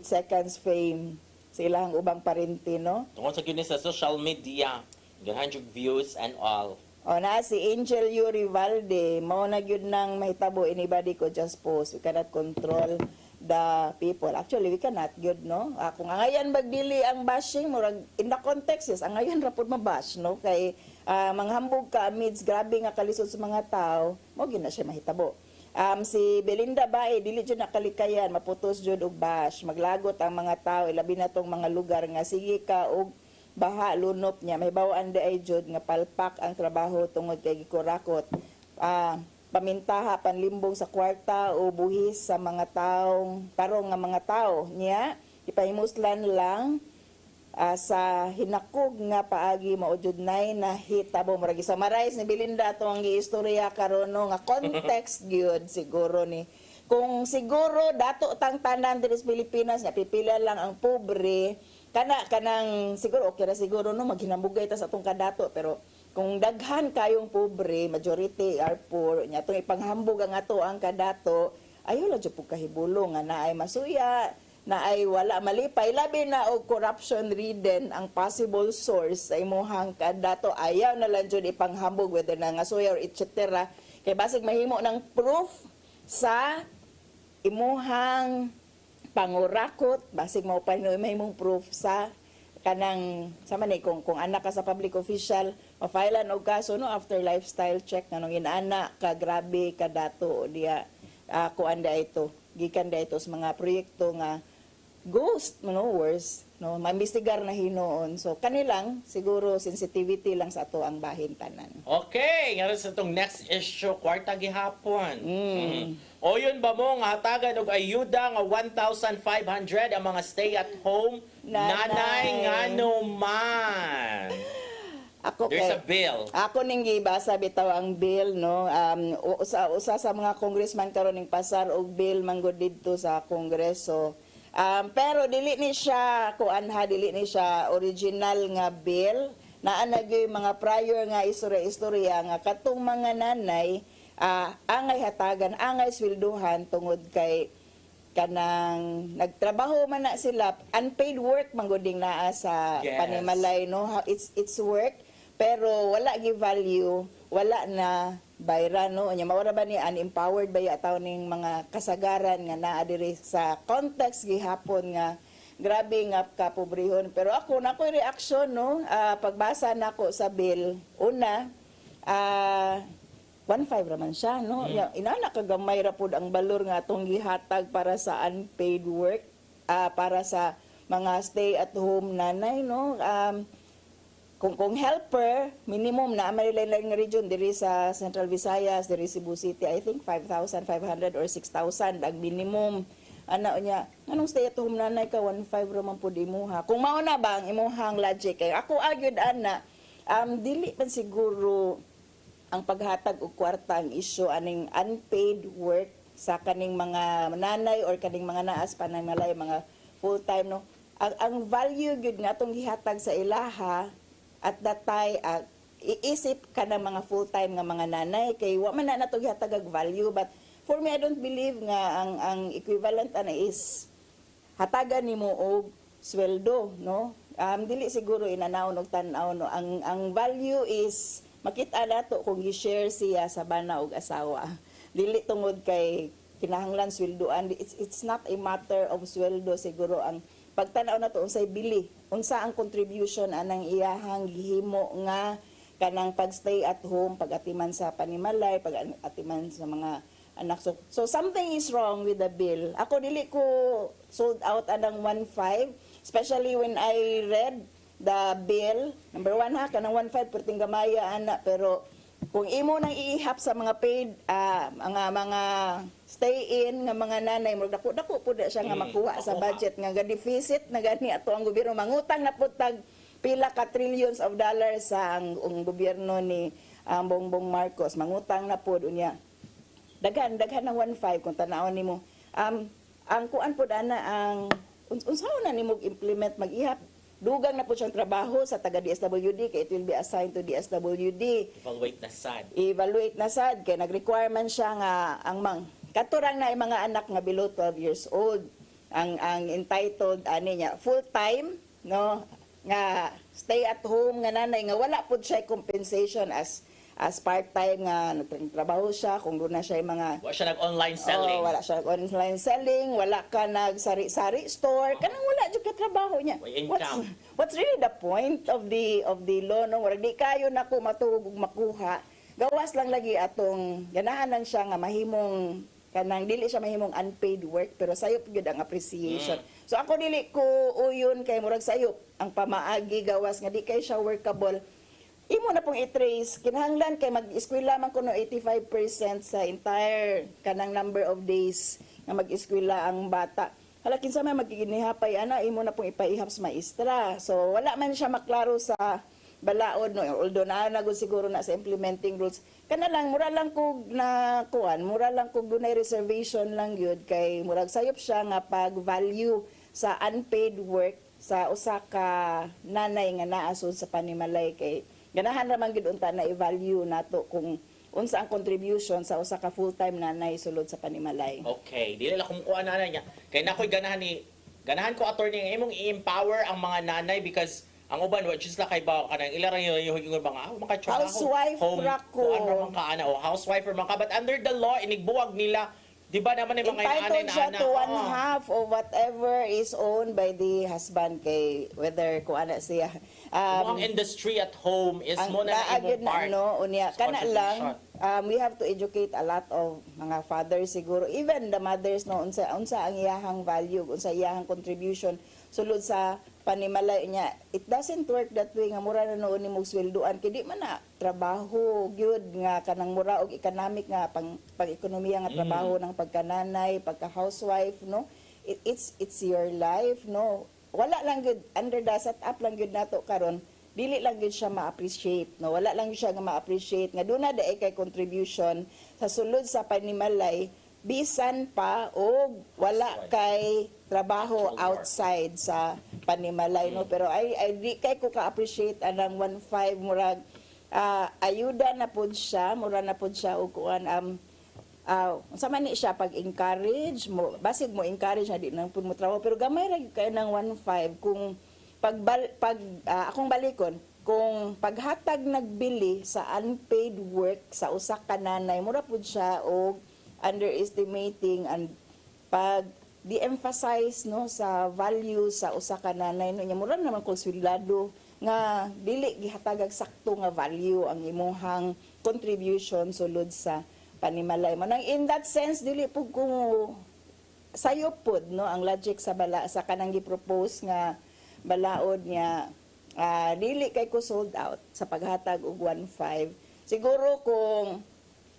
seconds fame sa ilang ubang parinti no. Tungod sa gyud sa social media, ganahan yung views and all. O na si Angel Yuri Valde, mao na gyud nang mahitabo anybody could just post. We cannot control the people. Actually, we cannot good, no? Kung angayan magdili ang bashing, murag in the context, yes, angayan rapod mabash, no? Kay manghambog ka amidst grabe nga kalisod sa mga tao, mo gina siya mahitabo. Si Belinda Bae, dili jud nakalikayan, maputos jud og bash. Maglagot ang mga tao, ilabi na tong mga lugar nga sige ka og baha lunop niya. May bawaan di ay jud nga palpak ang trabaho tungod kay gikurakot. Pamintaha panlimbong sa kwarta o buhis sa mga taong tarong nga mga tao niya ipahimuslan lang sa hinakog nga paagi maudjud nay nahitabo murag summarize ni Belinda ato ang giistorya karon no nga context gyud siguro ni kung siguro dato tang tanan diri sa Pilipinas nga pipila lang ang pobre kanang siguro okay ra siguro no maghinambugay ta sa atong kadato pero kung daghan kayong pobre, majority are poor, nya itong ipanghambog ang ato ang kadato, ayaw lang dyan po kahibulong nga na ay masuya, na ay wala malipay, labi na o corruption ridden ang possible source sa imuhang kadato, ayaw na lang dyan ipanghambog whether na nga suya or etc. Kaya basig mahimo ng proof sa imuhang pangurakot, basig mo pa mahimong proof sa kanang sama ni kung anak ka sa public official ma-filean og kaso no after lifestyle check nganong inaana ka grabe ka dato diya kuan da ito gikan da ito sa mga proyekto nga ghost no worse no maimbestigar na hinuon so kanilang siguro sensitivity lang sa ato ang bahin tanan. Okay, ngayon sa itong next issue, kwarta gihapon. O yun ba mo nga hatagan og ayuda nga 1,500 ang mga stay-at-home nanay nga naman. Ako There's a bill. Ako ning gibasa bitaw ang bill no. Usa sa mga congressman karon ning pasar og bill manggod didto sa Kongreso. Pero dili ni siya dili ni siya original nga bill. Naa na gyud mga prior nga istorya nga katong mga nanay angay hatagan, angay swelduhan tungod kay kanang nagtrabaho man na sila unpaid work mangguding naa sa panimalay no it's work pero wala gi value wala na bayran no nya mawala ba ni unempowered ba ya taw ning mga kasagaran nga naa diri sa context gihapon nga grabe nga kapobrehon pero ako nakoy reaction no pagbasa nako sa bill una 1.5 raman siya, no? Inana kagamay ra pud ang balor nga atong gihatag para sa unpaid work, para sa mga stay-at-home nanay, no? kung helper, minimum na marilain nga region diri sa Central Visayas, diri Cebu City, I think 5,500 or 6,000 ang minimum. Ana niya, anong stay at home nanay ka 1.5 raman pud imuha. Kung mao na ba ang imuhang logic kay ako argued ana, dili man siguro ang paghatag og kwarta ang issue aning unpaid work sa kaning mga nanay or kaning mga naas pananalay mga full time no. Ang value gyud nga atong gihatag sa ilaha at that time, iisip ka ng mga full-time nga mga nanay, kay wa man na nato gihatag og value, but for me, I don't believe nga ang equivalent ana is hatagan nimo og sweldo, no? Dili siguro inanaon og tan-aw, no? Ang value is makita nato kung gi-share siya sa bana og asawa. Dili tungod kay kinahanglan sweldoan. It's not a matter of sweldo siguro ang pagtanaw na to unsay bili, unsa ang contribution anang iyahang gihimo nga kanang pagstay at home, pagatiman sa panimalay, pagatiman sa mga anak. So something is wrong with the bill. Ako dili ko sold out anang 1.5, especially when I read the bill. Number 1 ha, kanang 1.5 perting gamaya ana, pero kung imo nang iihap sa mga paid mga stay in nga mga nanay mo dako pud siya nga makuha sa budget nga deficit na gani ato ang gobyerno mangutang na pud tag pila ka trillions of dollars sa ang gobyerno ni Bongbong Marcos mangutang na pud unya daghan ng 1.5 kung tanawon nimo ang kuan pud ana ang unsaon na nimo implement mag-ihap dugang na po siyang trabaho sa taga DSWD kay it will be assigned to DSWD. Evaluate na sad kay nag-requirement siya nga ang katurang na ang mga anak nga below 12 years old ang entitled ani niya full time no nga stay at home nga nanay nga wala pud siya compensation as part-time nga nagtrabaho siya kung doon na siya yung mga Wala siya nag-online selling. wala siya nag-online selling, wala ka nag-sari-sari store, kanang wala jud ka trabaho niya. What's really the point of the law no? Wala di kayo nako matuog ug makuha. Gawas lang lagi atong ganahan lang siya nga mahimong kanang dili siya mahimong unpaid work pero sayop gyud ang appreciation. So ako dili ko uyon kay murag sayop ang pamaagi gawas nga di kay siya workable. Imo na pong i-trace, kinahanglan kay mag-eskwela man kuno 85% sa entire kanang number of days nga mag-eskwela ang bata. Hala kinsa may magiginihapay ana imo na pong ipaihap sa maestra. So wala man siya maklaro sa balaod no although na gud siguro na sa implementing rules. Kana lang mura lang kog na kuan, mura lang kog dunay reservation lang gyud kay murag sayop siya nga pag-value sa unpaid work sa usa ka nanay nga naasod sa panimalay kay ganahan ra man gid unta na i-value nato kung unsa ang contribution sa usa ka full-time nanay sulod sa panimalay. Okay, dili la kumukuha nanay niya. Kay nakoy ganahan ko attorney nga imong i-empower ang mga nanay because ang uban wa just la kay ba kanang ila ra yung mga trabaho. Housewife ra ko. Kuan ra man ka ana o housewife ra man ka but under the law inigbuwag nila. Di ba naman yung mga entitled siya na to 1/2 of whatever is owned by the husband kay whether ko ana siya. Ang industry at home is mo na imong part. No, unya kana lang we have to educate a lot of mga fathers siguro even the mothers no unsa ang iyahang value unsa iyahang contribution sulod sa panimalay niya. It doesn't work that way nga mura na noon nimong sweldoan kay di man na trabaho gyud nga kanang mura og economic nga pang-ekonomiya nga trabaho ng pagkananay, pagka-housewife no. It's your life no. Wala lang gyud under the setup lang gyud nato karon dili lang gyud siya ma-appreciate no. Wala lang siya nga ma-appreciate nga duna daay kay contribution sa sulod sa panimalay bisan pa og wala kay trabaho outside sa panimalay no pero I di kay ko ka-appreciate anang 1.5 murag ayuda na pud siya mura na pud siya og kuan unsa man ni siya pag-encourage mo basig mo encourage na di nang pud mo trabaho pero gamay ra kay nang 1.5 kung akong balikon kung paghatag nagbili sa unpaid work sa usa ka nanay mura pud siya og underestimating and pag de-emphasize no sa value sa usa ka nanay no nya mura naman kung sweldo nga dili gihatagag sakto nga value ang imong contribution sulod sa panimalay mo nang in that sense dili pud ko sayo pud no ang logic sa kanang gi-propose nga balaod niya dili kay ko sold out sa paghatag og 1.5. Siguro kung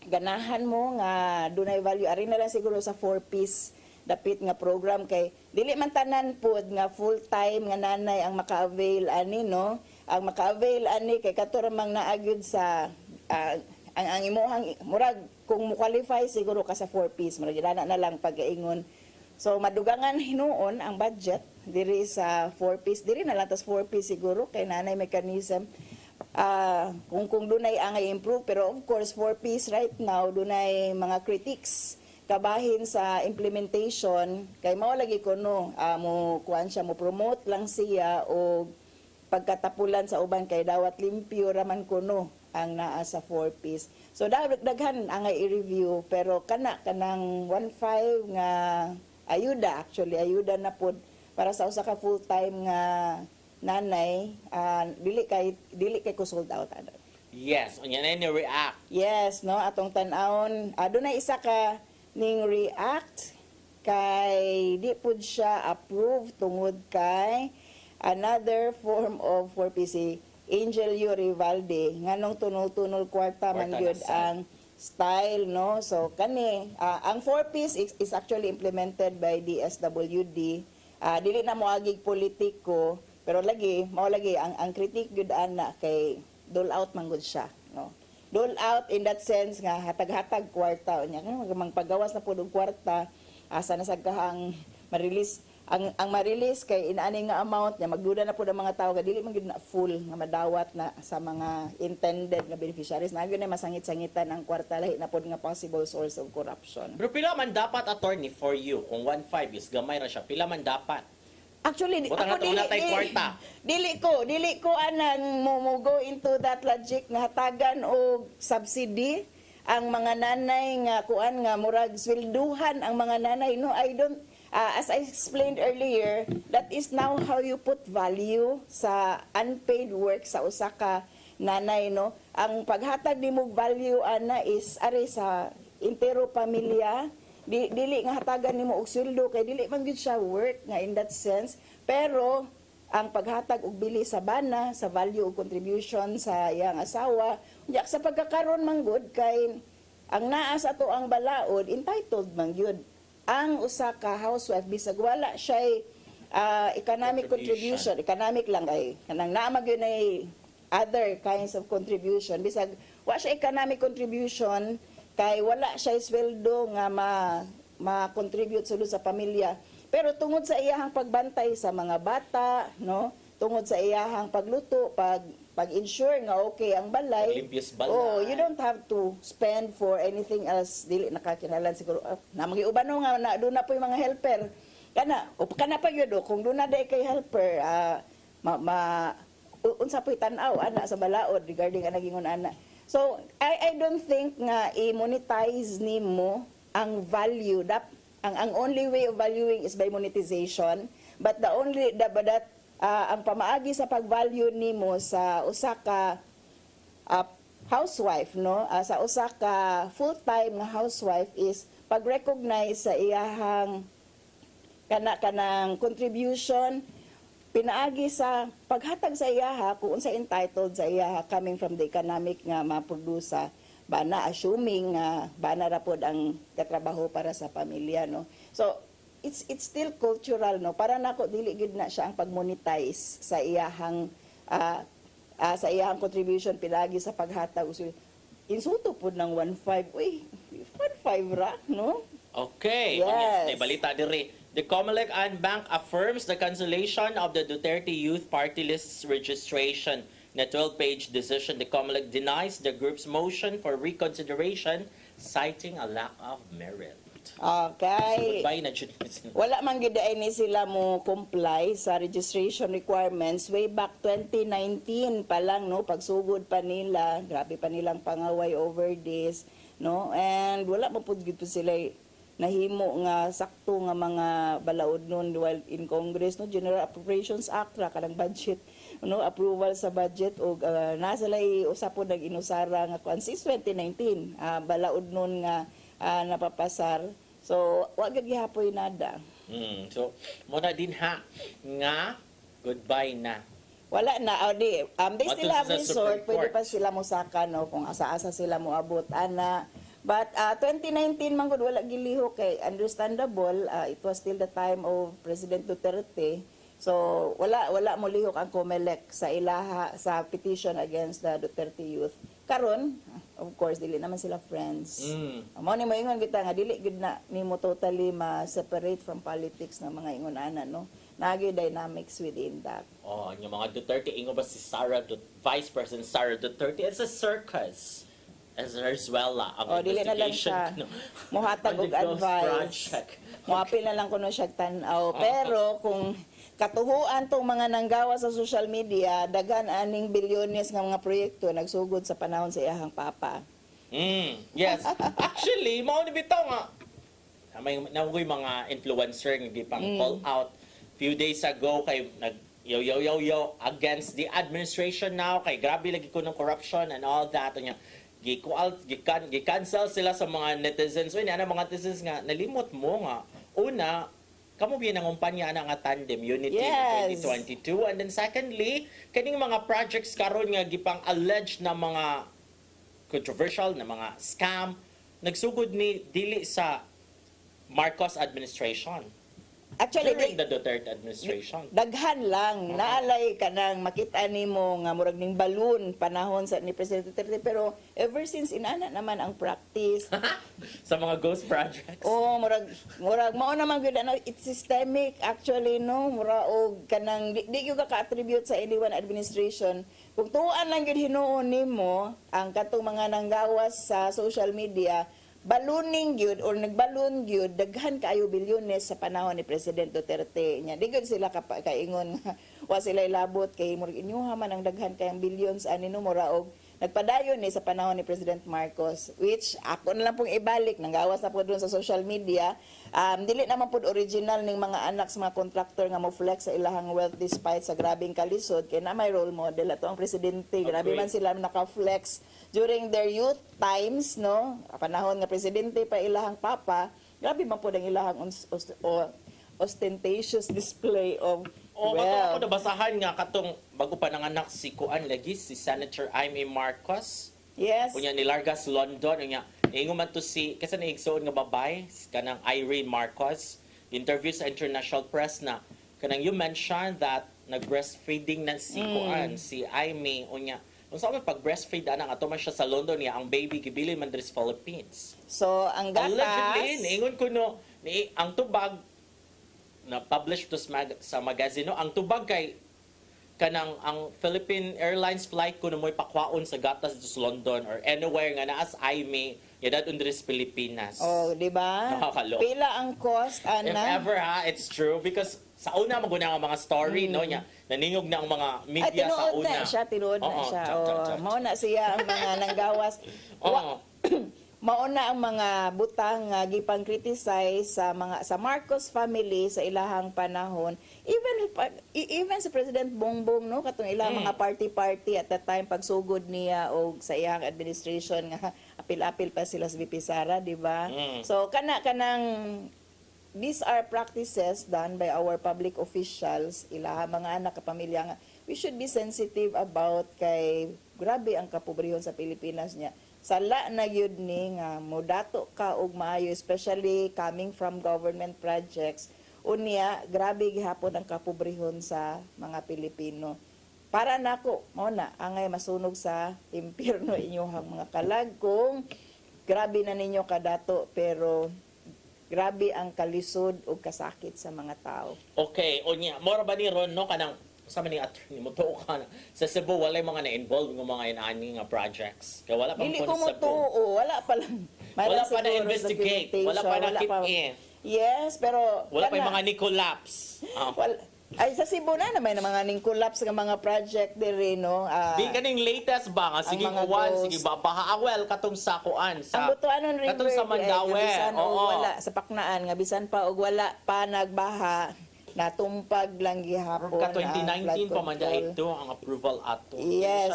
ganahan mo nga dunay value, ari na lang siguro sa 4-piece dapit nga program kay dili man tanan pod nga full time nga nanay ang maka-avail ani no. Ang maka-avail ani kay katuramang naagyud sa ang imuhang murag kung mo qualify siguro ka sa 4-piece murag na lang pag-ingon. So madugangan hinuon ang budget diri sa 4-piece, diri na lang tas 4-piece siguro kay nanay mechanism. Kung dunay ang i-improve, pero of course 4-piece right now dunay mga critics kabahin sa implementation kay mao lagi ko no mo kuan siya mo promote lang siya o pagkatapulan sa uban kay dawat limpyo raman kuno ang naa sa 4-piece. So daghan ang i-review pero kanang 1.5 nga ayuda na pod para sa usa ka full-time nga nanay dili kay ko sold out ana. Yes, unya na ni react. Yes, no atong tan-awon dunay isa ka ning react kay di pud siya approve tungod kay another form of 4PC Angel Rivalde nganong tunol-tunol kwarta man Kwarta gyud na sa- ang style no. So kani ang 4-piece is actually implemented by DSWD. Dili na moagig politiko pero mao lagi ang critique gyud ana kay dole out man gud siya no. Dole out in that sense nga hatag-hatag kwarta unya magpagawas na pud og kwarta asa na sagkahang ma-release ang ma-release kay inaani nga amount niya magduda na pud ang mga tawo kay dili man gyud na full nga madawat na sa mga intended nga beneficiaries na gyud na masangit-sangitan ang kwarta lahi na pud nga possible source of corruption. Pero pila man dapat, attorney, for you? Kung 1.5 is gamay ra siya, pila man dapat? Actually, Butang ako na tay kwarta. dili ko anang mo go into that logic nga hatagan og subsidy ang mga nanay nga kuan nga murag swelduhan ang mga nanay no. I don't as I explained earlier, that is now how you put value sa unpaid work sa usa ka nanay no. Ang paghatag nimo value ana is ari sa entero pamilya. Dili nga hatagan nimo og sweldo kay dili man gyud siya work nga in that sense, pero ang paghatag og bili sa bana sa value og contribution sa iyang asawa unya sa pagkakaron man gud kay ang naa sa to ang balaod entitled man gyud ang usa ka housewife bisag wala siya economic contribution economic lang ay kanang naa man gyud ay other kinds of contribution bisag wa siya economic contribution kay wala siya sweldo nga ma-contribute sulod sa pamilya. Pero tungod sa iyahang pagbantay sa mga bata, no? Tungod sa iyahang pagluto, pag-ensure nga okay ang balay. Limpios balay. Oh, you don't have to spend for anything else. Dili nakakinalan siguro. Na magiuban no nga na doon na po yung mga helper. Kana pa yun kung doon na day kay helper, unsa po'y tanaw ana sa balaod regarding ang nagingon ana. So, I don't think nga i-monetize nimo ang value. Ang only way of valuing is by monetization. But ang pamaagi sa pag-value nimo sa usa ka housewife, no? Sa usa ka full-time nga housewife is pag-recognize sa iyahang kanang contribution pinaagi sa paghatag sa iyaha kung unsa entitled sa iyaha coming from the economic nga maprodusa bana assuming nga bana ra pod ang katrabaho para sa pamilya no. So it's still cultural no, para nako dili gid na siya ang pag-monetize sa iyahang contribution pinagi sa paghatag usul insulto pod ng 1.5 uy 1.5 ra no. Okay. Yes. May balita diri. The Comelec and Bank affirms the cancellation of the Duterte Youth Party List's registration. In a 12-page decision, the Comelec denies the group's motion for reconsideration, citing a lack of merit. Okay. Goodbye na dyan. Wala man gid ni sila mo comply sa registration requirements way back 2019 pa lang no, pagsugod pa nila, grabe pa nilang pangaway over this no, and wala mo pud gid sila nahimo nga sakto nga mga balaod nun while in Congress no, General Appropriations Act ra kanang budget no, approval sa budget og nasa lay usapon nag inusara nga kuan since 2019 balaod nun nga napapasar. So wa gyud gihapoy nada. So muna din ha nga goodbye na. Wala na, di, they What still is have the resort, Supreme pwede Court? pa sila musaka, no, kung asa-asa sila moabot, ana. But 2019 man gud wala giliho kay understandable, it was still the time of President Duterte. So wala mo lihok ang COMELEC sa ilaha sa petition against the Duterte youth. Karon, of course, dili naman sila friends. Mao ni moingon kita nga dili gud na nimo totally ma-separate from politics ng mga ingon-ana, no. Nagi dynamics within that. Oh, yung mga Duterte, ingo ba si Vice President Sara Duterte? It's a circus. As Venezuela, ang Dili na lang investigation. siya no? muhatag og On the Ghost advice. Project. Moapil na lang kuno siya tan-aw. Pero kung katuhuan tong mga nanggawa sa social media, daghan aning bilyones nga mga proyekto nagsugod sa panahon sa iyahang papa. Yes. Actually, mao ni bitaw nga. May nagoy mga influencer nga gipang call out few days ago kay nag yo against the administration now kay grabe lagi ko ng corruption and all that nya gi-cancel sila sa mga netizens. Uy, ana mga netizens nga nalimot mo nga una kamo biya nang umpanya na nga tandem unity Yes. 2022 and then secondly kaning mga projects karon nga gipang alleged na mga controversial na mga scam nagsugod ni dili sa Marcos administration. Actually, During the Duterte administration. daghan lang naalay ka nang makita nimo nga murag ning balloon panahon sa ni Presidente Duterte, pero ever since inana naman ang practice. Sa mga ghost projects. murag mao naman gyud ano, it's systemic actually, no, mura og kanang di gyud ka attribute sa any one administration. Kung tuan lang gyud hinuon nimo ang katong mga nanggawas sa social media, ballooning gyud or nagballoon gyud daghan kaayo bilyones sa panahon ni President Duterte nya. Di gyud sila kaingon nga wa sila labot kay murag inyuha man ang daghan kayang billions ani no mura og nagpadayon ni sa panahon ni President Marcos, which ako na lang pong ibalik nanggawas na po doon sa social media. Dili naman po original ning mga anak sa mga contractor nga mo flex sa ilahang wealth despite sa grabing kalisod kay na may role model ato ang presidente. Grabe man sila naka-flex during their youth times, no, panahon nga presidente pa ilahang papa. Grabe man po ang ilahang ostentatious display of Ako nabasahan nga katong bago pa nanganak si Kuan lagi si Senator Amy Marcos. Yes. Unya nilarga sa London unya ingon man to si kasi naigsoon nga babay kanang Irene Marcos interview sa international press na kanang you mentioned that nag-breastfeeding na si Kuan si Amy unya unsa man pag breastfeed ana ato man siya sa London niya ang baby gibilin man diri sa Philippines. So ang gatas Allegedly, niingon ko no ang tubag na published to sa magazine no ang tubag kay kanang ang Philippine Airlines flight ko na mo'y pakwaon sa gatas sa London or anywhere nga naas Aimee yadad undres Pilipinas. di ba? Nakakaloka. Pila ang cost If ana? ever it's true because sa una maguna ang mga story no nya naningog na ang mga media sa tinuod una. tinuod na Oo, siya. chat. Mao na siya ang mga nanggawas. Oo. Mauna ang mga butang nga gipang criticize sa Marcos family sa ilahang panahon, even sa President Bongbong, no, katong ilang mga party at that time pagsugod niya og sa iyang administration nga apil-apil pa sila sa VP Sara, di ba? So kanang these are practices done by our public officials, ilahang mga anak kapamilya nga we should be sensitive about kay grabe ang kapobrehon sa Pilipinas niya. Sala na yun ni nga modato ka og maayo, especially coming from government projects. Unya, grabe gihapon ang kapobrehon sa mga Pilipino. Para nako, mao na angay masunog sa impyerno inyong mga kalag kung grabe na ninyo kadato pero grabe ang kalisod o kasakit sa mga tao. Okay, unya mora ba ni Ron no kanang sa maning attorney mo to ka na sa Cebu walay mga na-involved ng mga inaani nga projects. Kaya wala pa Dili mo ko mo sa Cebu. wala pa lang. Wala pa siguro na-investigate, wala pa documentation, na-keep in. Yes, pero Wala pa yung kana- mga Nicolaps. Ay, sa Cebu na naman mga ning collapse ng mga project diri, no? Di kaning latest ba nga sige mga uwan, ghost. sige ba pahaawel katong sa kuan Ang sa Butuanon River katong sa di ay Mandaue. nga bisan og Oo. wala sa Paknaan nga bisan pa og wala pa nagbaha natumpag lang gihapon. Ka ang 2019 pa flood man control. ito ang approval ato. Yes.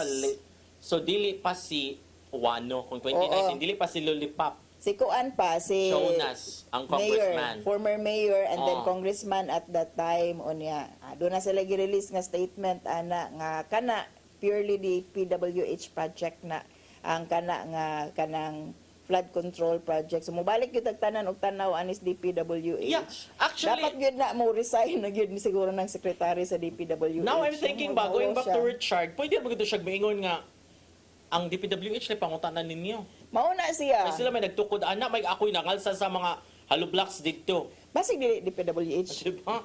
So dili pa si Wano kung 2019 Oo. dili pa si Lollipop. Si Kuan pa, si Jonas, ang congressman. mayor, former mayor, and then Oh. congressman at that time, unya. Doon na sila gi-release nga statement, ana, nga kana, purely the PWH project na, ang kana nga, kanang flood control project. So, mubalik yun tagtanan og tanaw anis DPWH. Yeah, actually- dapat yun na mo resign na yun siguro ng secretary sa DPWH. Now I'm thinking ba, going back to siya. Richard, pwede ba ito siya maingon nga ang DPWH na pangutanan ninyo? Mauna siya. Kasi sila may nagtukod, may ako'y nakalsa sa mga halublocks dito. Basig di DPWH. Diba?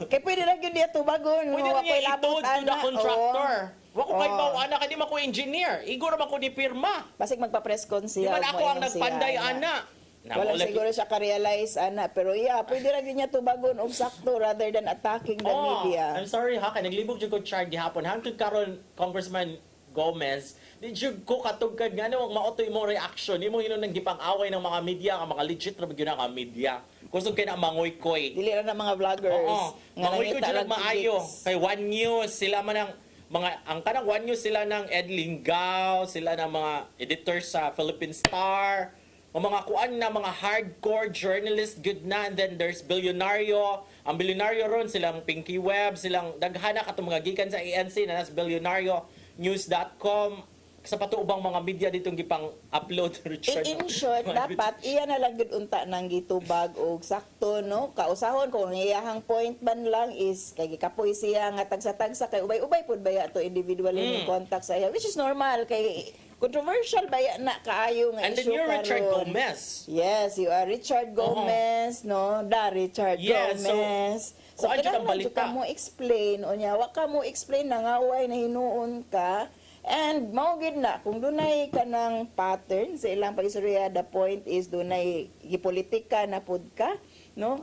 Kaya pwede lang yun dito bagon. Pwede Wa na niya ko'y labot, itod to the ana. contractor. Oo. Wako kay Oo. bawa ana, kadi man ko engineer. Igor man ko ni pirma. Basig magpa-press con Di siya. man ako ang nagpanday ana. Wala siguro siya ka-realize, ana. Pero yeah, pwede lang yun niya tubagon og sakto rather than attacking the media. I'm sorry ha, kay naglibog jud ko Char gihapon. Hangtod karon Congressman Gomez, di jud ko katugkad nga no maoto imong reaction. Imo hinon nang gipang-away ng mga media, ang mga legit ra gyud ang media. Gusto kay na mangoy-koy. Dili ra na mga vloggers. Oo. Mangoy ko nangita dyan lang maayo. gigs. Kay One News, sila man ang mga, ang kanang One News sila ng Ed Lingao, sila ng mga editors sa Philippine Star, o mga kuan na mga hardcore journalist, good na. And then there's Bilyonaryo. Ang Bilyonaryo ron, silang Pinky Web, silang daghana katong mga gikan sa ANC na nas Bilyonaryo, news.com, sa patuubang mga media ditong gipang-upload, Richard. In short, dapat iya na lang gud unta nang gitubag og sakto no. Kausahon kung iyahang point man lang is kay gikapoy siya nga tagsa-tagsa kay ubay-ubay pud baya to individually ni contact sa iya, which is normal kay controversial baya na kaayo nga And then issue you're Richard karon. Gomez. Yes, you are Richard Gomez, no? Richard Yes, so, Gomez. So, kuan jud ang kailangan jud balita. ka mo explain, o niya, wa ka mo explain na ngaway na hinuon ka. And mao gid na kung dunay ka ng pattern sa ilang pag-istorya, the point is dunay gipolitika na pud ka, no?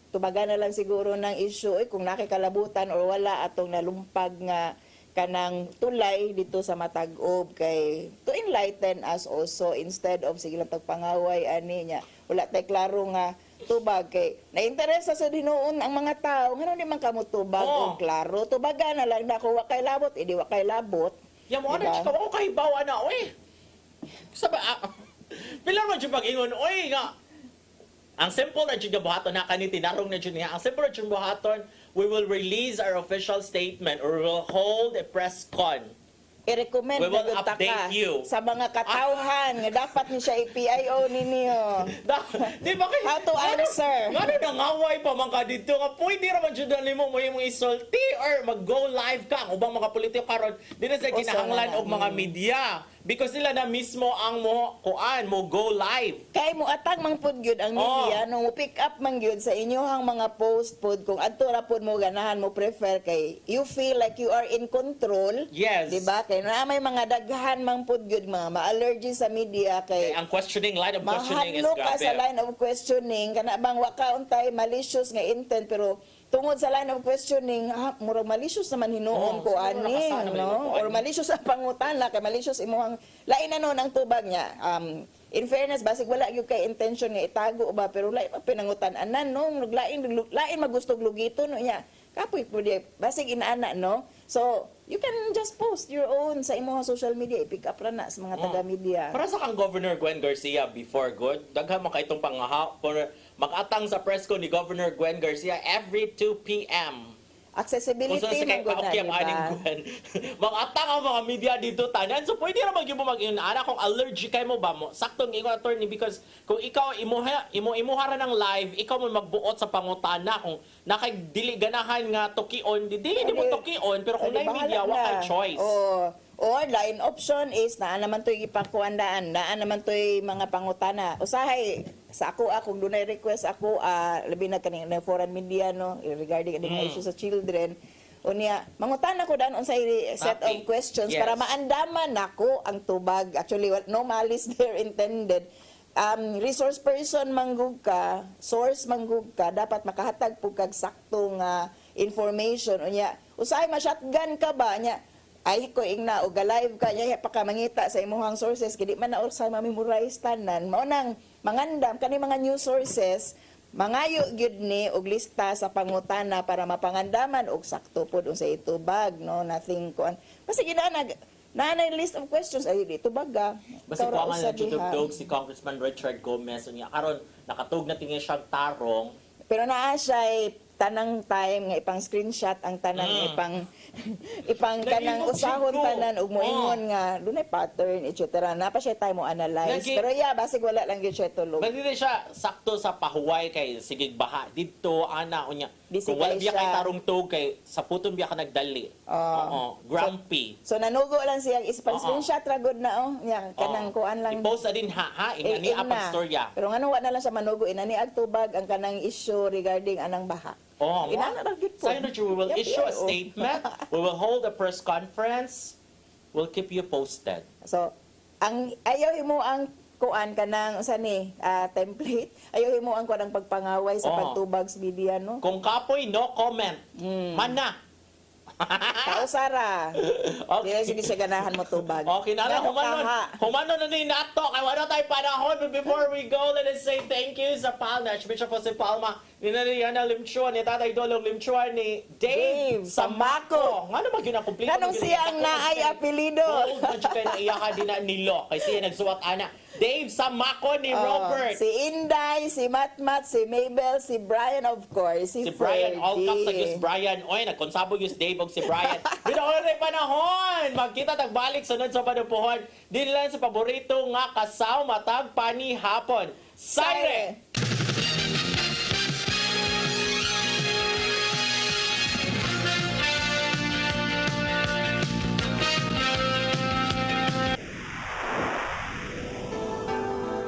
Tubagan na lang siguro ng issue kung nakikalabutan or wala atong nalumpag nga kanang tulay dito sa matag-ob kay to enlighten us also instead of sige lang tagpangaway ani niya. Wala tay klaro nga tubag kay nainteresa sa dinuon ang mga tao ngano di man kamo tubag Oo. og klaro tubagan na lang na kung wa kay labot di wa kay labot. Yan mo, Diba? chika, ako kahibawa na, oy. Sabi, pila mo dyan pag-ingon, oy, nga. Ang simple na dyan buhaton, na kaniti, narong na dyan niya. Ang simple na dyan buhaton, we will release our official statement or we will hold a press con. I-recommend We will na gud ta update ka you. sa mga katawhan nga dapat ni siya i-PIO ninyo. Di ba kayo? How to answer? Nga nangaway pa man ka dito, nga pwede raman dyan na mo mo yung isulti or mag-go live ka. Ang ubang mga politiko karon di na sa O, kinahanglan sana og mga na. media. Because sila na mismo ang mo go live. Kay mo atag mang pud gyud ang media no mo pick up man gyud sa inyohang mga post pud kung adto ra pud mo ganahan mo prefer kay you feel like you are in control. Yes. Di ba? Kay na may mga daghan mang pud gyud mga ma-allergy sa media kay Ang questioning, line of questioning is mahadlo ka grabe. sa line of questioning kana bang wa ka untay malicious nga intent pero tungod sa line of questioning murag malicious naman hinuon ko siguro ani nakasana man no hinuon. or malicious ang pangutana kay malicious imong lain ano ang tubag niya in fairness basig wala gyud kay intention nga itago ba pero lain pa pinangutan-anan no lain magustog lugito no niya kapoy pwede basig inaana no so you can just post your own sa imong social media i-pick up ra na sa mga taga-media. Para sa kang Governor Gwen Garcia before good, daghan man ka itong mag-atang sa press ko ni Governor Gwen Garcia every 2 p.m. Accessibility Kung saan sa kay man gud na, paukyam diba? aning Gwen. Mag-atang ang mga media dito tanan. So pwede ra magyud mo mag-inana kung allergic kay mo ba mo. Saktong ingon attorney because kung ikaw imuhara ng live, ikaw mo magbuot sa pangutana kung nakay dili ganahan nga tukion, dili mo tukion pero kung Adi, may media bahala wa kay na. choice. Oo. Or line option is naa naman to'y ipangkuandaan, naa naman to'y mga pangutana. Usahay, sa kung dunay request ako, labi na kaning na foreign media, no, regarding mga issue sa children, unya, mangutana ko daan sa set Topic. of questions Yes. para maandaman nako ang tubag. Actually, no malice there intended. Resource person manggug ka, source manggug ka, dapat makahatag po kag saktong information. Unya, usahay ma-shotgun ka ba? Nya, ay ko ingna o live ka nya pa ka mangita sa imong sources kidi man na sa memorize tanan mao nang mangandam kani mga news sources mangayo gyud ni og lista sa pangutana para mapangandaman og sakto pod unsay itubag no nothing kuan basta ginana na list of questions ay dito baga. Basta Ikaw ra ko nga usa diha. nagtutugtog si Congressman Richard Gomez unya karon nakatug na tingin siyang tarong. Pero naa siya tanang time nga ipang screenshot ang tanang ipang kanang Nag-imog usahon siguro. tanan ug moingon nga dunay pattern etc. Napa siya time mo analyze. Lagi- Pero basig wala lang gyud siya tulog. Nagdili siya sakto sa pahuway kay sige baha dito ana unya. Busy Kung wala kay biya kay siya. tarong tug kay sa puton biya ka nagdali. Oo, grumpy. So nanugo lang siya isipang Oo. screenshot ra gud na Nya kanang kuan lang. I-post na din ha ingani in apang na. storya. Pero ngano wa na lang siya manugo inani agtubag ang kanang issue regarding anang baha. Oh, Inana ra gid po. Senator, we will Yup, issue a yup. statement. We will hold a press conference. We'll keep you posted. So, ang ayaw mo ang kuan kanang usa ni template. Ayaw mo ang kuan ang pagpangaway sa Oo. pagtubag sa media no. Kung kapoy, no comment. Mana. Kausara. Okay. Dili sige siya ganahan mo tubag. Okay na lang, Ngano kaha? humanon na ni Nato. Kaya wala tayo panahon. But before we go, let us say thank you sa Palma. Archbishop Jose Palma. Ni Nariana Limchuan, ni Tatay Dolong Limchuan, ni Dave Dave Samaco. Nga naman yun ang kumplito. Kanong siya ang naay apelido. Gold man siya kayo na iya ka din na nilo. Kasi siya nagsuwat ana. Dave Samaco ni Robert. Si Inday, si Matmat, si Mabel, si Brian of course, Si Brian, all caps sa Yus Brian. Oy, nagkonsabog Yus Dave og si Brian. Binaon rin panahon. Magkita tagbalik sunod sa panupuhon. Din lang sa paborito nga kasaw matag pani hapon. Sire!